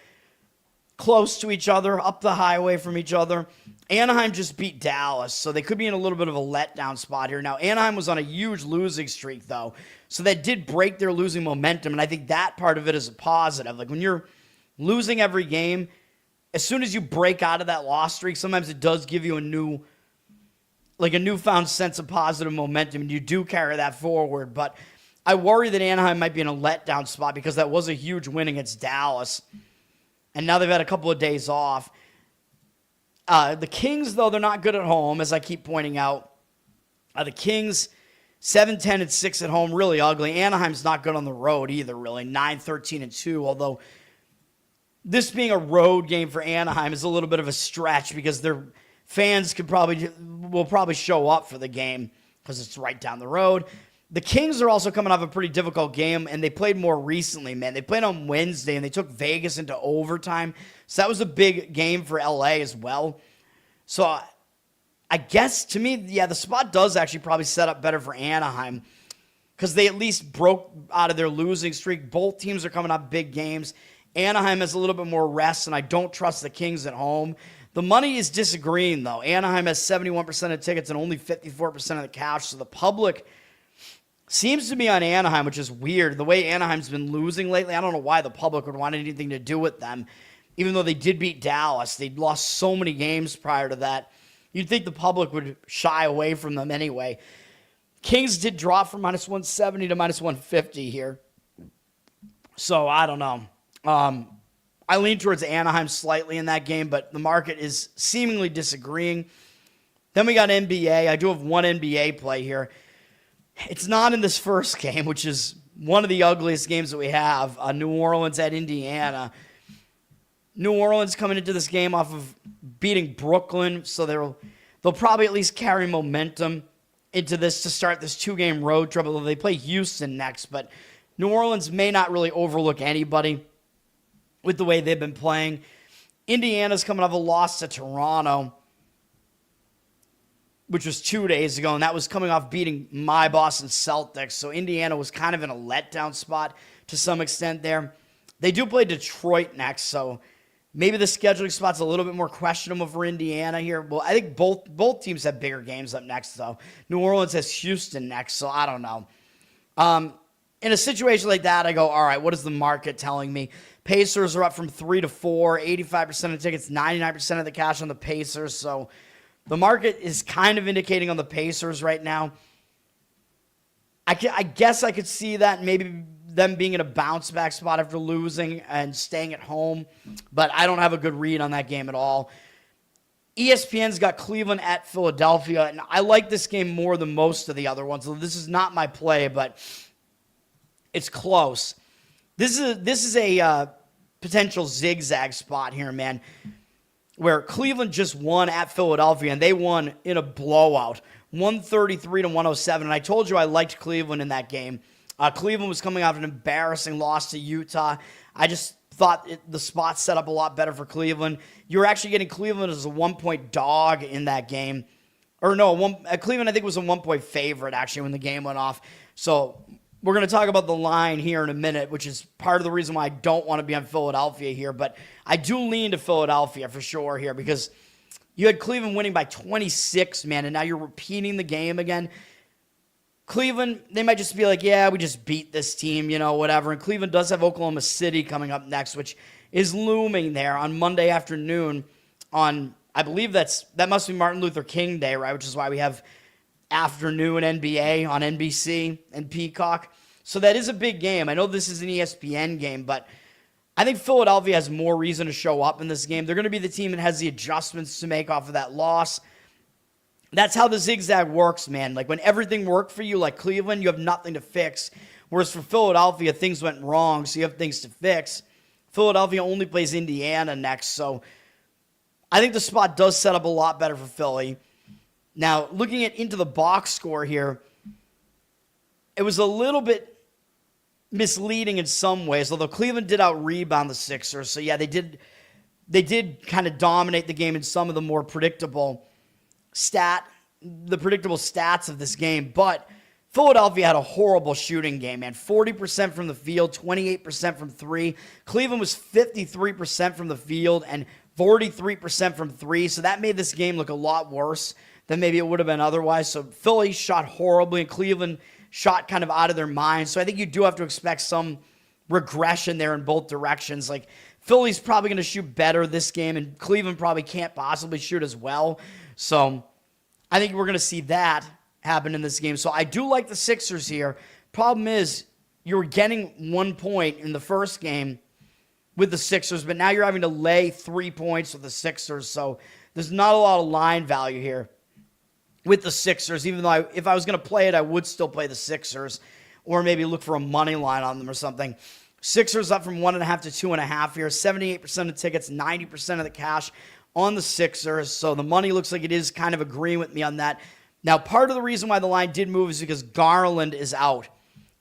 Speaker 1: close to each other, up the highway from each other. Anaheim just beat Dallas, so they could be in a little bit of a letdown spot here. Now, Anaheim was on a huge losing streak, though, so that did break their losing momentum, and I think that part of it is a positive. Like, when you're losing every game, as soon as you break out of that loss streak, sometimes it does give you a newfound sense of positive momentum, and you do carry that forward. But I worry that Anaheim might be in a letdown spot because that was a huge win against Dallas. And now they've had a couple of days off. The Kings, though, they're not good at home, as I keep pointing out. The Kings, 7-10-6 at home, really ugly. Anaheim's not good on the road either, really, 9-13-2. Although this being a road game for Anaheim is a little bit of a stretch because their fans will probably show up for the game because it's right down the road. The Kings are also coming off a pretty difficult game, and they played more recently, man. They played on Wednesday, and they took Vegas into overtime. So that was a big game for LA as well. So I guess, to me, yeah, the spot does actually probably set up better for Anaheim because they at least broke out of their losing streak. Both teams are coming off big games. Anaheim has a little bit more rest, and I don't trust the Kings at home. The money is disagreeing, though. Anaheim has 71% of tickets and only 54% of the cash, so the public seems to be on Anaheim, which is weird. The way Anaheim's been losing lately, I don't know why the public would want anything to do with them, even though they did beat Dallas. They'd lost so many games prior to that. You'd think the public would shy away from them anyway. Kings did drop from minus 170 to minus 150 here. So, I don't know. I lean towards Anaheim slightly in that game, but the market is seemingly disagreeing. Then we got NBA. I do have one NBA play here. It's not in this first game, which is one of the ugliest games that we have. New Orleans at Indiana. New Orleans coming into this game off of beating Brooklyn, so they'll probably at least carry momentum into this to start this 2-game road trip. They play Houston next, but New Orleans may not really overlook anybody with the way they've been playing. Indiana's coming off a loss to Toronto, which was 2 days ago, and that was coming off beating my Boston Celtics. So Indiana was kind of in a letdown spot to some extent there. They do play Detroit next, so maybe the scheduling spot's a little bit more questionable for Indiana here. Well, I think both teams have bigger games up next, though. New Orleans has Houston next, so I don't know. In a situation like that, I go, all right, what is the market telling me? Pacers are up from 3 to 4, 85% of tickets, 99% of the cash on the Pacers, so the market is kind of indicating on the Pacers right now. I guess I could see that maybe them being in a bounce back spot after losing and staying at home, but I don't have a good read on that game at all. ESPN's got Cleveland at Philadelphia, and I like this game more than most of the other ones. So this is not my play, but it's close. This is a potential zigzag spot here, man, where Cleveland just won at Philadelphia, and they won in a blowout, 133-107. And I told you I liked Cleveland in that game. Cleveland was coming off an embarrassing loss to Utah. I just thought the spot set up a lot better for Cleveland. You were actually getting Cleveland as a 1-point dog in that game. Or no, Cleveland I think was a 1-point favorite actually when the game went off. So we're going to talk about the line here in a minute, which is part of the reason why I don't want to be on Philadelphia here. But I do lean to Philadelphia for sure here because you had Cleveland winning by 26, man, and now you're repeating the game again. Cleveland, they might just be like, yeah, we just beat this team, whatever. And Cleveland does have Oklahoma City coming up next, which is looming there on Monday afternoon on, I believe that must be Martin Luther King Day, right? Which is why we have afternoon NBA on NBC and Peacock. So that is a big game. I know this is an ESPN game, but I think Philadelphia has more reason to show up in this game. They're going to be the team that has the adjustments to make off of that loss. That's how the zigzag works, man. Like when everything worked for you, like Cleveland, you have nothing to fix. Whereas for Philadelphia, things went wrong, so you have things to fix. Philadelphia only plays Indiana next, so I think the spot does set up a lot better for Philly. Now, looking into the box score here, it was a little bit misleading in some ways, although Cleveland did out-rebound the Sixers. So, yeah, they did kind of dominate the game in some of the more predictable stats of this game. But Philadelphia had a horrible shooting game, man. 40% from the field, 28% from three. Cleveland was 53% from the field and 43% from three. So that made this game look a lot worse than maybe it would have been otherwise. So Philly shot horribly, and Cleveland shot kind of out of their minds. So I think you do have to expect some regression there in both directions. Like Philly's probably going to shoot better this game, and Cleveland probably can't possibly shoot as well. So I think we're going to see that happen in this game. So I do like the Sixers here. Problem is, you were getting 1 point in the first game with the Sixers, but now you're having to lay 3 points with the Sixers. So there's not a lot of line value here with the Sixers, even though if I was going to play it, I would still play the Sixers or maybe look for a money line on them or something. Sixers up from 1.5 to 2.5 here. 78% of tickets, 90% of the cash on the Sixers. So the money looks like it is kind of agreeing with me on that. Now, part of the reason why the line did move is because Garland is out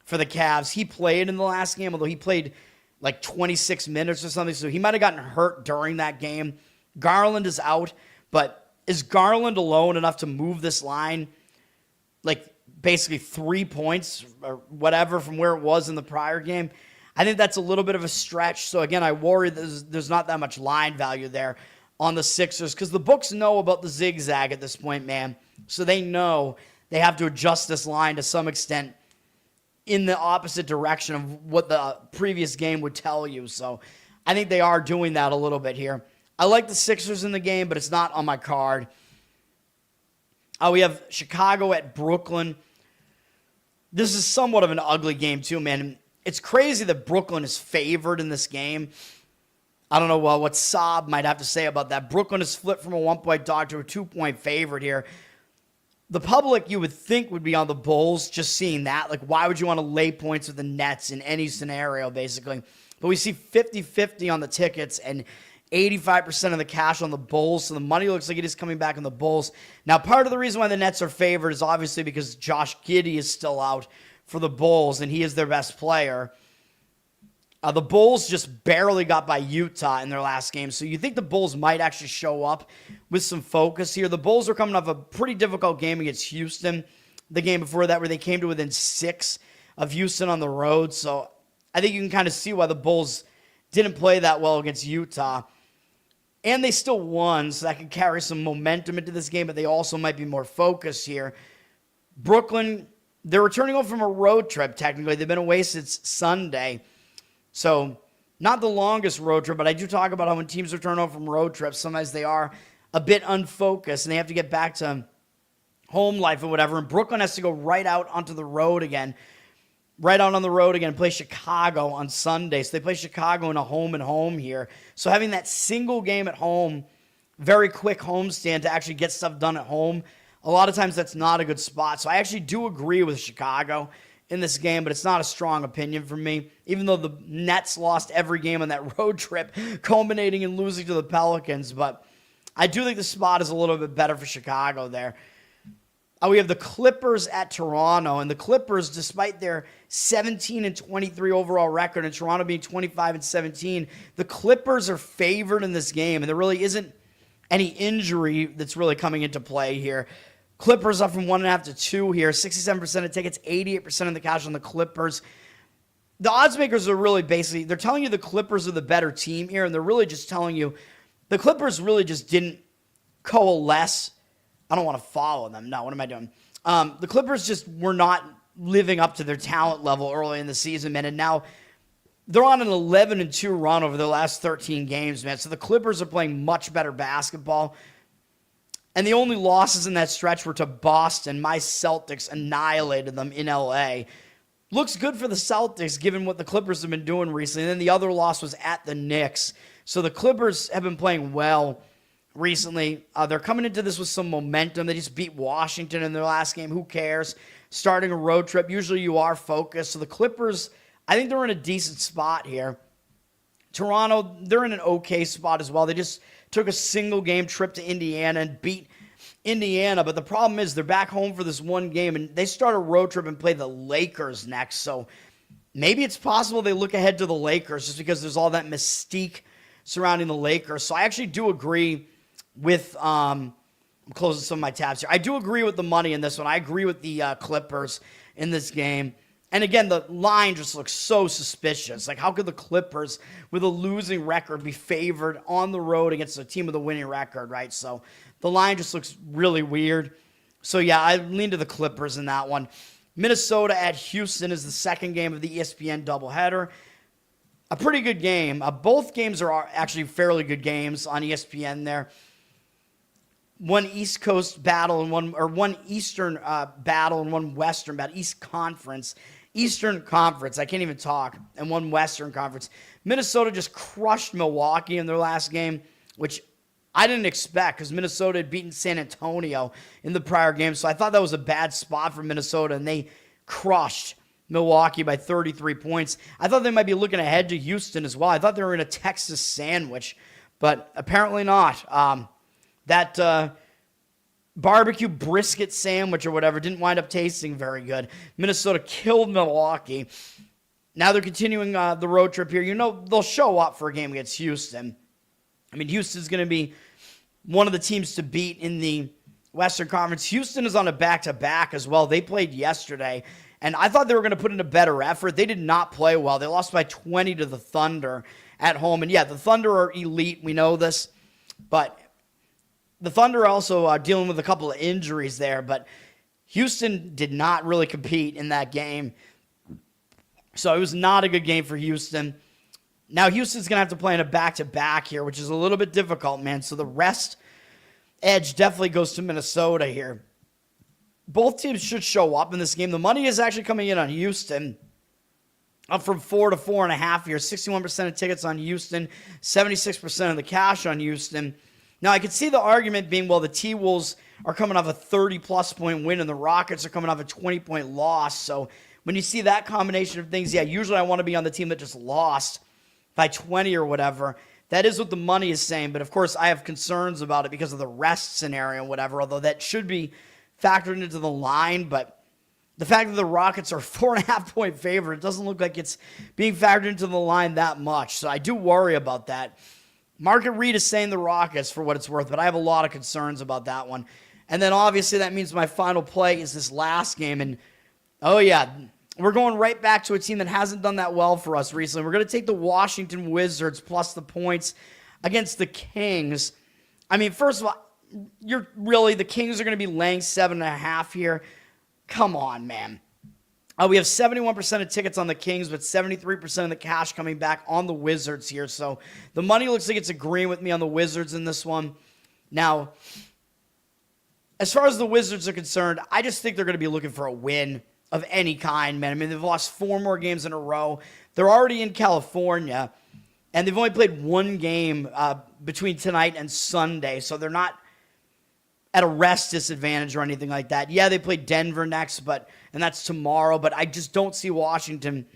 Speaker 1: for the Cavs. He played in the last game, although he played like 26 minutes or something, so he might have gotten hurt during that game. Garland is out, but is Garland alone enough to move this line like basically 3 points or whatever from where it was in the prior game? I think that's a little bit of a stretch. So again, I worry there's not that much line value there on the Sixers because the books know about the zigzag at this point, man. So they know they have to adjust this line to some extent in the opposite direction of what the previous game would tell you. So I think they are doing that a little bit here. I like the Sixers in the game, but it's not on my card. We have Chicago at Brooklyn. This is somewhat of an ugly game too, man. It's crazy that Brooklyn is favored in this game. I don't know what Saab might have to say about that. Brooklyn has flipped from a 1-point dog to a 2-point favorite here. The public, you would think, would be on the Bulls just seeing that. Like, why would you want to lay points with the Nets in any scenario, basically? But we see 50-50 on the tickets and 85% of the cash on the Bulls, so the money looks like it is coming back on the Bulls. Now, part of the reason why the Nets are favored is obviously because Josh Giddey is still out for the Bulls, and he is their best player. The Bulls just barely got by Utah in their last game, so you think the Bulls might actually show up with some focus here. The Bulls are coming off a pretty difficult game against Houston the game before that, where they came to within 6 of Houston on the road, so I think you can kind of see why the Bulls didn't play that well against Utah. And they still won, so that could carry some momentum into this game, but they also might be more focused here. Brooklyn, they're returning home from a road trip, technically. They've been away since Sunday. So, not the longest road trip, but I do talk about how when teams return home from road trips, sometimes they are a bit unfocused, and they have to get back to home life or whatever, and Brooklyn has to go right out onto the road again. Right out on the road again, play Chicago on Sunday. So they play Chicago in a home and home here. So having that single game at home, very quick homestand to actually get stuff done at home, a lot of times that's not a good spot. So I actually do agree with Chicago in this game, but it's not a strong opinion for me, even though the Nets lost every game on that road trip, culminating in losing to the Pelicans. But I do think the spot is a little bit better for Chicago there. We have the Clippers at Toronto, and the Clippers, despite their 17-23 overall record and Toronto being 25-17, the Clippers are favored in this game, and there really isn't any injury that's really coming into play here. Clippers up from 1.5 to 2 here, 67% of tickets, 88% of the cash on the Clippers. The odds makers are really basically, they're telling you the Clippers are the better team here, and they're really just telling you the Clippers really just didn't coalesce. I don't want to follow them. No, what am I doing? The Clippers just were not living up to their talent level early in the season, man. And now they're on an 11-2 run over the last 13 games, man. So the Clippers are playing much better basketball. And the only losses in that stretch were to Boston. My Celtics annihilated them in LA. Looks good for the Celtics, given what the Clippers have been doing recently. And then the other loss was at the Knicks. So the Clippers have been playing well recently. They're coming into this with some momentum. They just beat Washington in their last game. Who cares? Starting a road trip. Usually you are focused. So the Clippers, I think they're in a decent spot here. Toronto, they're in an okay spot as well. They just took a single game trip to Indiana and beat Indiana. But the problem is they're back home for this one game, and they start a road trip and play the Lakers next. So maybe it's possible they look ahead to the Lakers just because there's all that mystique surrounding the Lakers. So I actually do agree with, I'm closing some of my tabs here. I do agree with the money in this one. I agree with the Clippers in this game. And again, the line just looks so suspicious. Like, how could the Clippers, with a losing record, be favored on the road against a team with a winning record, right? So the line just looks really weird. So yeah, I lean to the Clippers in that one. Minnesota at Houston is the second game of the ESPN doubleheader. A pretty good game. Both games are actually fairly good games on ESPN there. One East Coast battle and one Eastern battle and one Western battle. Eastern Conference. I can't even talk. And one Western Conference. Minnesota just crushed Milwaukee in their last game, which I didn't expect because Minnesota had beaten San Antonio in the prior game. So I thought that was a bad spot for Minnesota, and they crushed Milwaukee by 33 points. I thought they might be looking ahead to Houston as well. I thought they were in a Texas sandwich, but apparently not. That barbecue brisket sandwich or whatever didn't wind up tasting very good. Minnesota killed Milwaukee. Now they're continuing the road trip here. You know, they'll show up for a game against Houston. I mean, Houston's going to be one of the teams to beat in the Western Conference. Houston is on a back-to-back as well. They played yesterday, and I thought they were going to put in a better effort. They did not play well. They lost by 20 to the Thunder at home. And yeah, the Thunder are elite. We know this. But the Thunder are also dealing with a couple of injuries there, but Houston did not really compete in that game. So it was not a good game for Houston. Now Houston's going to have to play in a back-to-back here, which is a little bit difficult, man. So the rest edge definitely goes to Minnesota here. Both teams should show up in this game. The money is actually coming in on Houston, up from 4 to 4.5 here. 61% of tickets on Houston, 76% of the cash on Houston. Now, I could see the argument being, well, the T-Wolves are coming off a 30-plus point win, and the Rockets are coming off a 20-point loss. So when you see that combination of things, yeah, usually I want to be on the team that just lost by 20 or whatever. That is what the money is saying. But, of course, I have concerns about it because of the rest scenario and whatever, although that should be factored into the line. But the fact that the Rockets are 4.5-point favorite, it doesn't look like it's being factored into the line that much. So I do worry about that. Market read is saying the Rockets for what it's worth, but I have a lot of concerns about that one. And then obviously that means my final play is this last game. And oh yeah, we're going right back to a team that hasn't done that well for us recently. We're going to take the Washington Wizards plus the points against the Kings. I mean, first of all, the Kings are going to be laying 7.5 here. Come on, man. We have 71% of tickets on the Kings, but 73% of the cash coming back on the Wizards here. So the money looks like it's agreeing with me on the Wizards in this one. Now, as far as the Wizards are concerned, I just think they're going to be looking for a win of any kind, man. I mean, they've lost 4 more games in a row. They're already in California, and they've only played 1 game between tonight and Sunday, so they're not at a rest disadvantage or anything like that. Yeah, they play Denver next, and that's tomorrow, but I just don't see Washington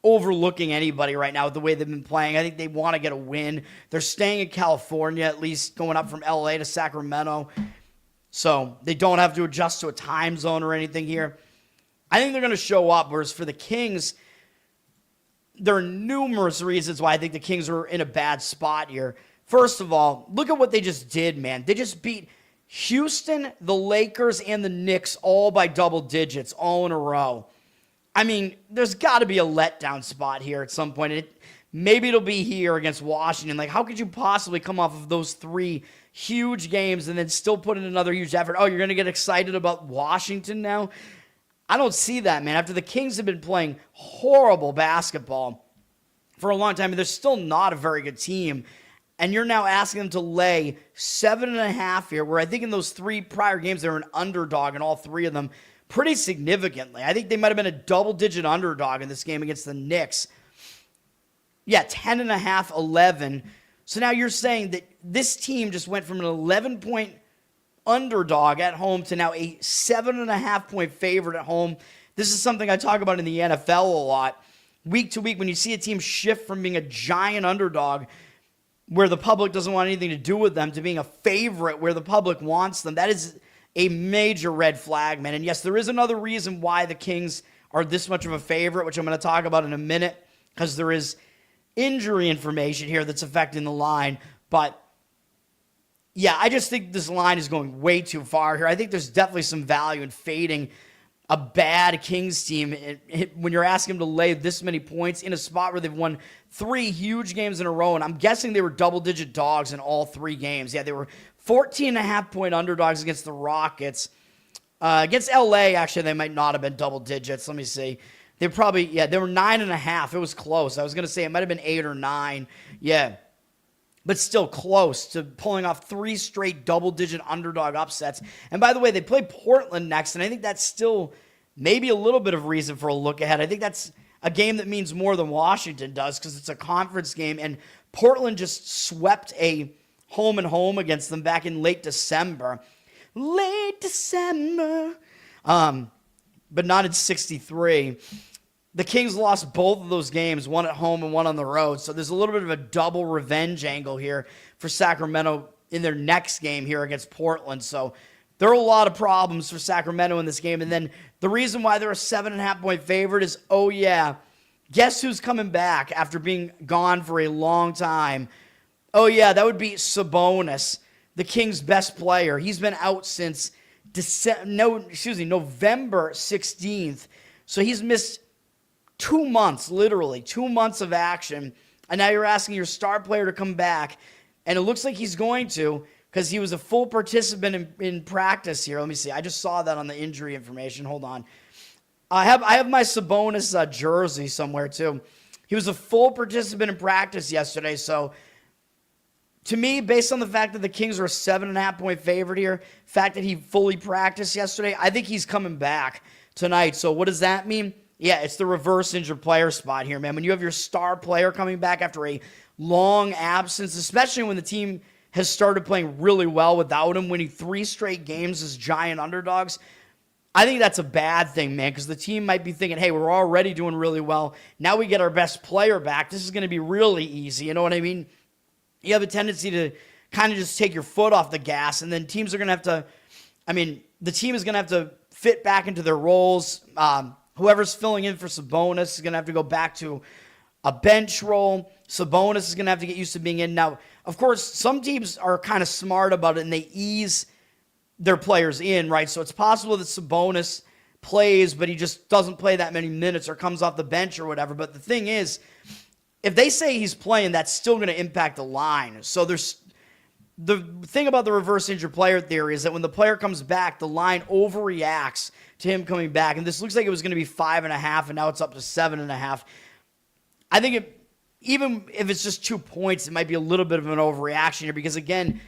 Speaker 1: overlooking anybody right now with the way they've been playing. I think they want to get a win. They're staying in California, at least going up from LA to Sacramento, so they don't have to adjust to a time zone or anything here. I think they're going to show up, whereas for the Kings, there are numerous reasons why I think the Kings are in a bad spot here. First of all, look at what they just did, man. They just beat Houston, the Lakers, and the Knicks all by double digits, all in a row. I mean, there's got to be a letdown spot here at some point. Maybe it'll be here against Washington. Like, how could you possibly come off of those 3 huge games and then still put in another huge effort? Oh, you're going to get excited about Washington now? I don't see that, man. After the Kings have been playing horrible basketball for a long time, and they're still not a very good team, and you're now asking them to lay 7.5 here, where I think in those 3 prior games they were an underdog in all 3 of them pretty significantly. I think they might have been a double-digit underdog in this game against the Knicks. Yeah, 10.5, 11. So now you're saying that this team just went from an 11-point underdog at home to now a 7.5-point favorite at home. This is something I talk about in the NFL a lot. Week to week, when you see a team shift from being a giant underdog where the public doesn't want anything to do with them to being a favorite where the public wants them, that is a major red flag, man. And yes, there is another reason why the Kings are this much of a favorite, which I'm going to talk about in a minute, because there is injury information here that's affecting the line. But yeah, I just think this line is going way too far here. I think there's definitely some value in fading a bad Kings team when you're asking them to lay this many points in a spot where they've won 3 huge games in a row. And I'm guessing they were double-digit dogs in all 3 games. Yeah, they were 14.5-point underdogs against the Rockets. Against LA, actually, they might not have been double digits. Let me see. They were 9.5. It was close. I was going to say it might have been 8 or 9. Yeah. But still close to pulling off 3 straight double-digit underdog upsets. And by the way, they play Portland next, and I think that's still maybe a little bit of reason for a look ahead. I think that's a game that means more than Washington does because it's a conference game, and Portland just swept a home-and-home against them back in late December. Late December. But not in 63. The Kings lost both of those games, one at home and one on the road. So there's a little bit of a double revenge angle here for Sacramento in their next game here against Portland. So there are a lot of problems for Sacramento in this game. And then the reason why they're a 7.5-point favorite is, oh yeah, guess who's coming back after being gone for a long time? Oh yeah, that would be Sabonis, the Kings' best player. He's been out since November 16th. So he's missed 2 months, literally 2 months of action. And now you're asking your star player to come back. And it looks like he's going to, because he was a full participant in practice here. Let me see. I just saw that on the injury information. Hold on. I have my Sabonis jersey somewhere too. He was a full participant in practice yesterday. So to me, based on the fact that the Kings are a 7.5-point favorite here, fact that he fully practiced yesterday, I think he's coming back tonight. So what does that mean? Yeah, it's the reverse injured player spot here, man. When you have your star player coming back after a long absence, especially when the team has started playing really well without him, winning 3 straight games as giant underdogs, I think that's a bad thing, man, because the team might be thinking, hey, we're already doing really well. Now we get our best player back. This is going to be really easy. You know what I mean? You have a tendency to kind of just take your foot off the gas, and then teams are going to have to, the team is going to have to fit back into their roles. Whoever's filling in for Sabonis is going to have to go back to a bench role. Sabonis is going to have to get used to being in. Now, of course, some teams are kind of smart about it, and they ease their players in, right? So it's possible that Sabonis plays, but he just doesn't play that many minutes or comes off the bench or whatever. But the thing is, if they say he's playing, that's still going to impact the line. So there's the thing about the reverse injured player theory is that when the player comes back, the line overreacts to him coming back. And this looks like it was going to be 5.5, and now it's up to 7.5. I think even if it's just 2 points, it might be a little bit of an overreaction here because, again,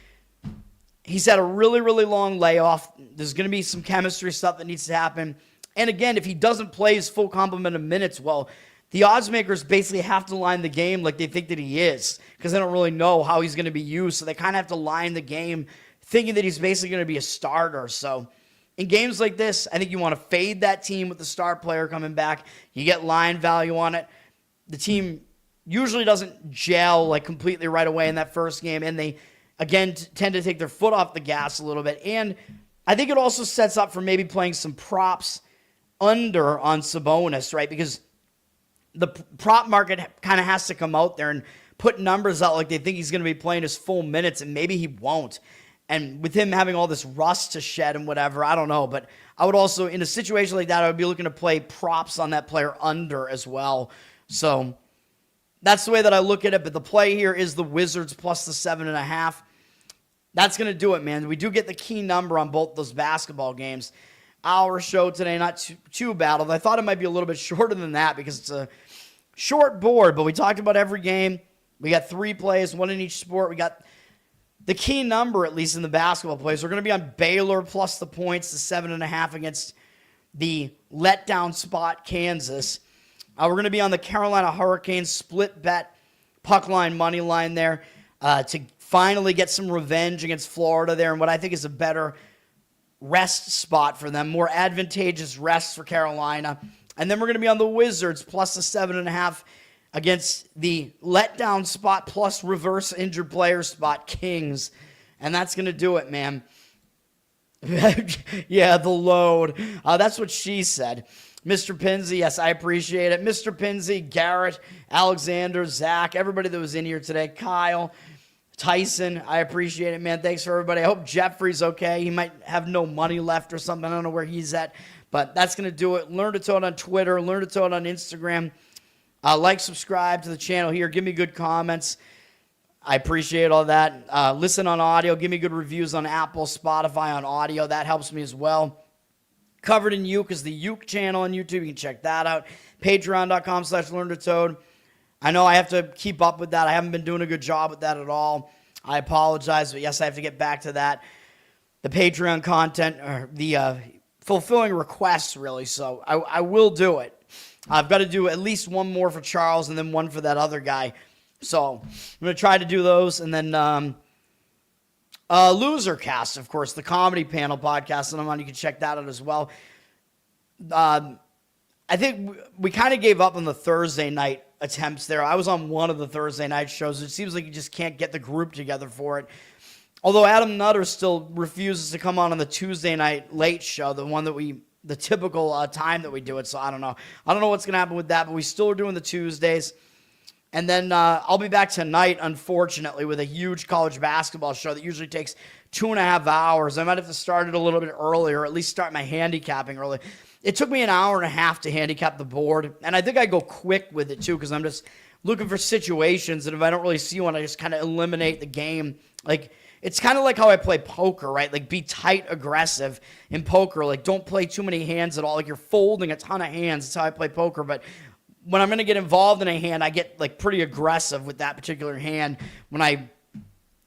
Speaker 1: He's had a really, really long layoff. There's going to be some chemistry stuff that needs to happen. And again, if he doesn't play his full complement of minutes, well, the odds makers basically have to line the game like they think that he is, because they don't really know how he's going to be used. So they kind of have to line the game thinking that he's basically going to be a starter. So in games like this, I think you want to fade that team with the star player coming back. You get line value on it. The team usually doesn't gel like completely right away in that first game, and they again tend to take their foot off the gas a little bit. And I think it also sets up for maybe playing some props under on Sabonis, right? Because the prop market kind of has to come out there and put numbers out like they think he's going to be playing his full minutes, and maybe he won't. And with him having all this rust to shed and whatever, I don't know. But I would also, in a situation like that, I would be looking to play props on that player under as well. So that's the way that I look at it. But the play here is the Wizards plus the 7.5. That's going to do it, man. We do get the key number on both those basketball games. Hour show today, not too bad. Although I thought it might be a little bit shorter than that because it's a short board. But we talked about every game. We got 3 plays, 1 in each sport. We got the key number, at least in the basketball plays. We're going to be on Baylor plus the points, the 7.5 against the letdown spot, Kansas. We're going to be on the Carolina Hurricanes split bet puck line, money line there to finally get some revenge against Florida there, and what I think is a better rest spot for them, more advantageous rest for Carolina. And then we're going to be on the Wizards plus the 7.5 against the letdown spot plus reverse injured player spot, Kings. And that's going to do it, man. Yeah, the load. That's what she said. Mr. Pinsey, yes, I appreciate it. Mr. Pinsey, Garrett, Alexander, Zach, everybody that was in here today, Kyle, Tyson, I appreciate it, man. Thanks for everybody. I hope Jeffrey's okay. He might have no money left or something. I don't know where he's at, but that's going to do it. Learn to Toad on Twitter. Learn to Toad on Instagram. Like, subscribe to the channel here. Give me good comments. I appreciate all that. Listen on audio. Give me good reviews on Apple, Spotify on audio. That helps me as well. Covered in Uke is the Uke channel on YouTube. You can check that out. Patreon.com/LearnToToad. I know I have to keep up with that. I haven't been doing a good job with that at all. I apologize, but yes, I have to get back to that. The Patreon content, or the fulfilling requests, really. So I will do it. I've got to do at least one more for Charles and then one for that other guy. So I'm going to try to do those. And then Loser Cast, of course, the comedy panel podcast that I'm on. You can check that out as well. I think we kind of gave up on the Thursday night attempts there. I was on one of the Thursday night shows. It seems like you just can't get the group together for it. Although Adam Nutter still refuses to come on the Tuesday night late show, the one that the typical time that we do it. So I don't know. I don't know what's going to happen with that, but we still are doing the Tuesdays. And then I'll be back tonight, unfortunately, with a huge college basketball show that usually takes 2.5 hours. I might have to start it a little bit earlier, or at least start my handicapping early. It took me an hour and a half to handicap the board, and I think I go quick with it, too, because I'm just looking for situations, and if I don't really see one, I just kind of eliminate the game. Like, it's kind of like how I play poker, right? Like, be tight, aggressive in poker. Like, don't play too many hands at all. Like, you're folding a ton of hands. That's how I play poker, but when I'm going to get involved in a hand, I get, like, pretty aggressive with that particular hand when I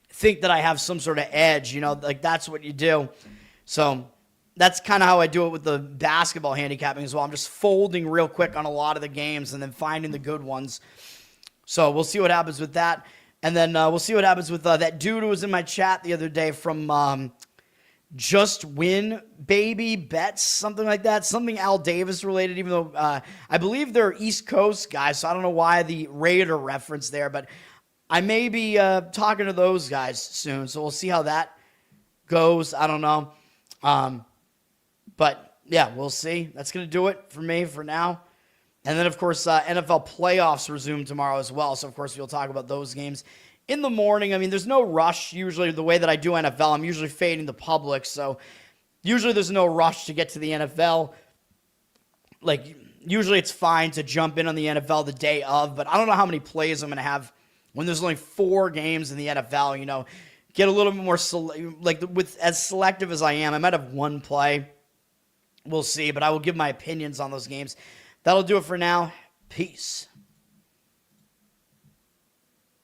Speaker 1: think that I have some sort of edge, like, that's what you do. So that's kind of how I do it with the basketball handicapping as well. I'm just folding real quick on a lot of the games and then finding the good ones. So we'll see what happens with that. And then we'll see what happens with that dude who was in my chat the other day from Just Win Baby Bets, something like that. Something Al Davis related, even though I believe they're East Coast guys, so I don't know why the Raider reference there. But I may be talking to those guys soon, so we'll see how that goes. I don't know. But, yeah, we'll see. That's going to do it for me for now. And then, of course, NFL playoffs resume tomorrow as well. So, of course, we'll talk about those games in the morning. I mean, there's no rush usually the way that I do NFL. I'm usually fading the public. So, usually there's no rush to get to the NFL. Like, usually it's fine to jump in on the NFL the day of. But I don't know how many plays I'm going to have when there's only 4 games in the NFL, Get a little bit more, with as selective as I am. I might have one play. We'll see, but I will give my opinions on those games. That'll do it for now. Peace.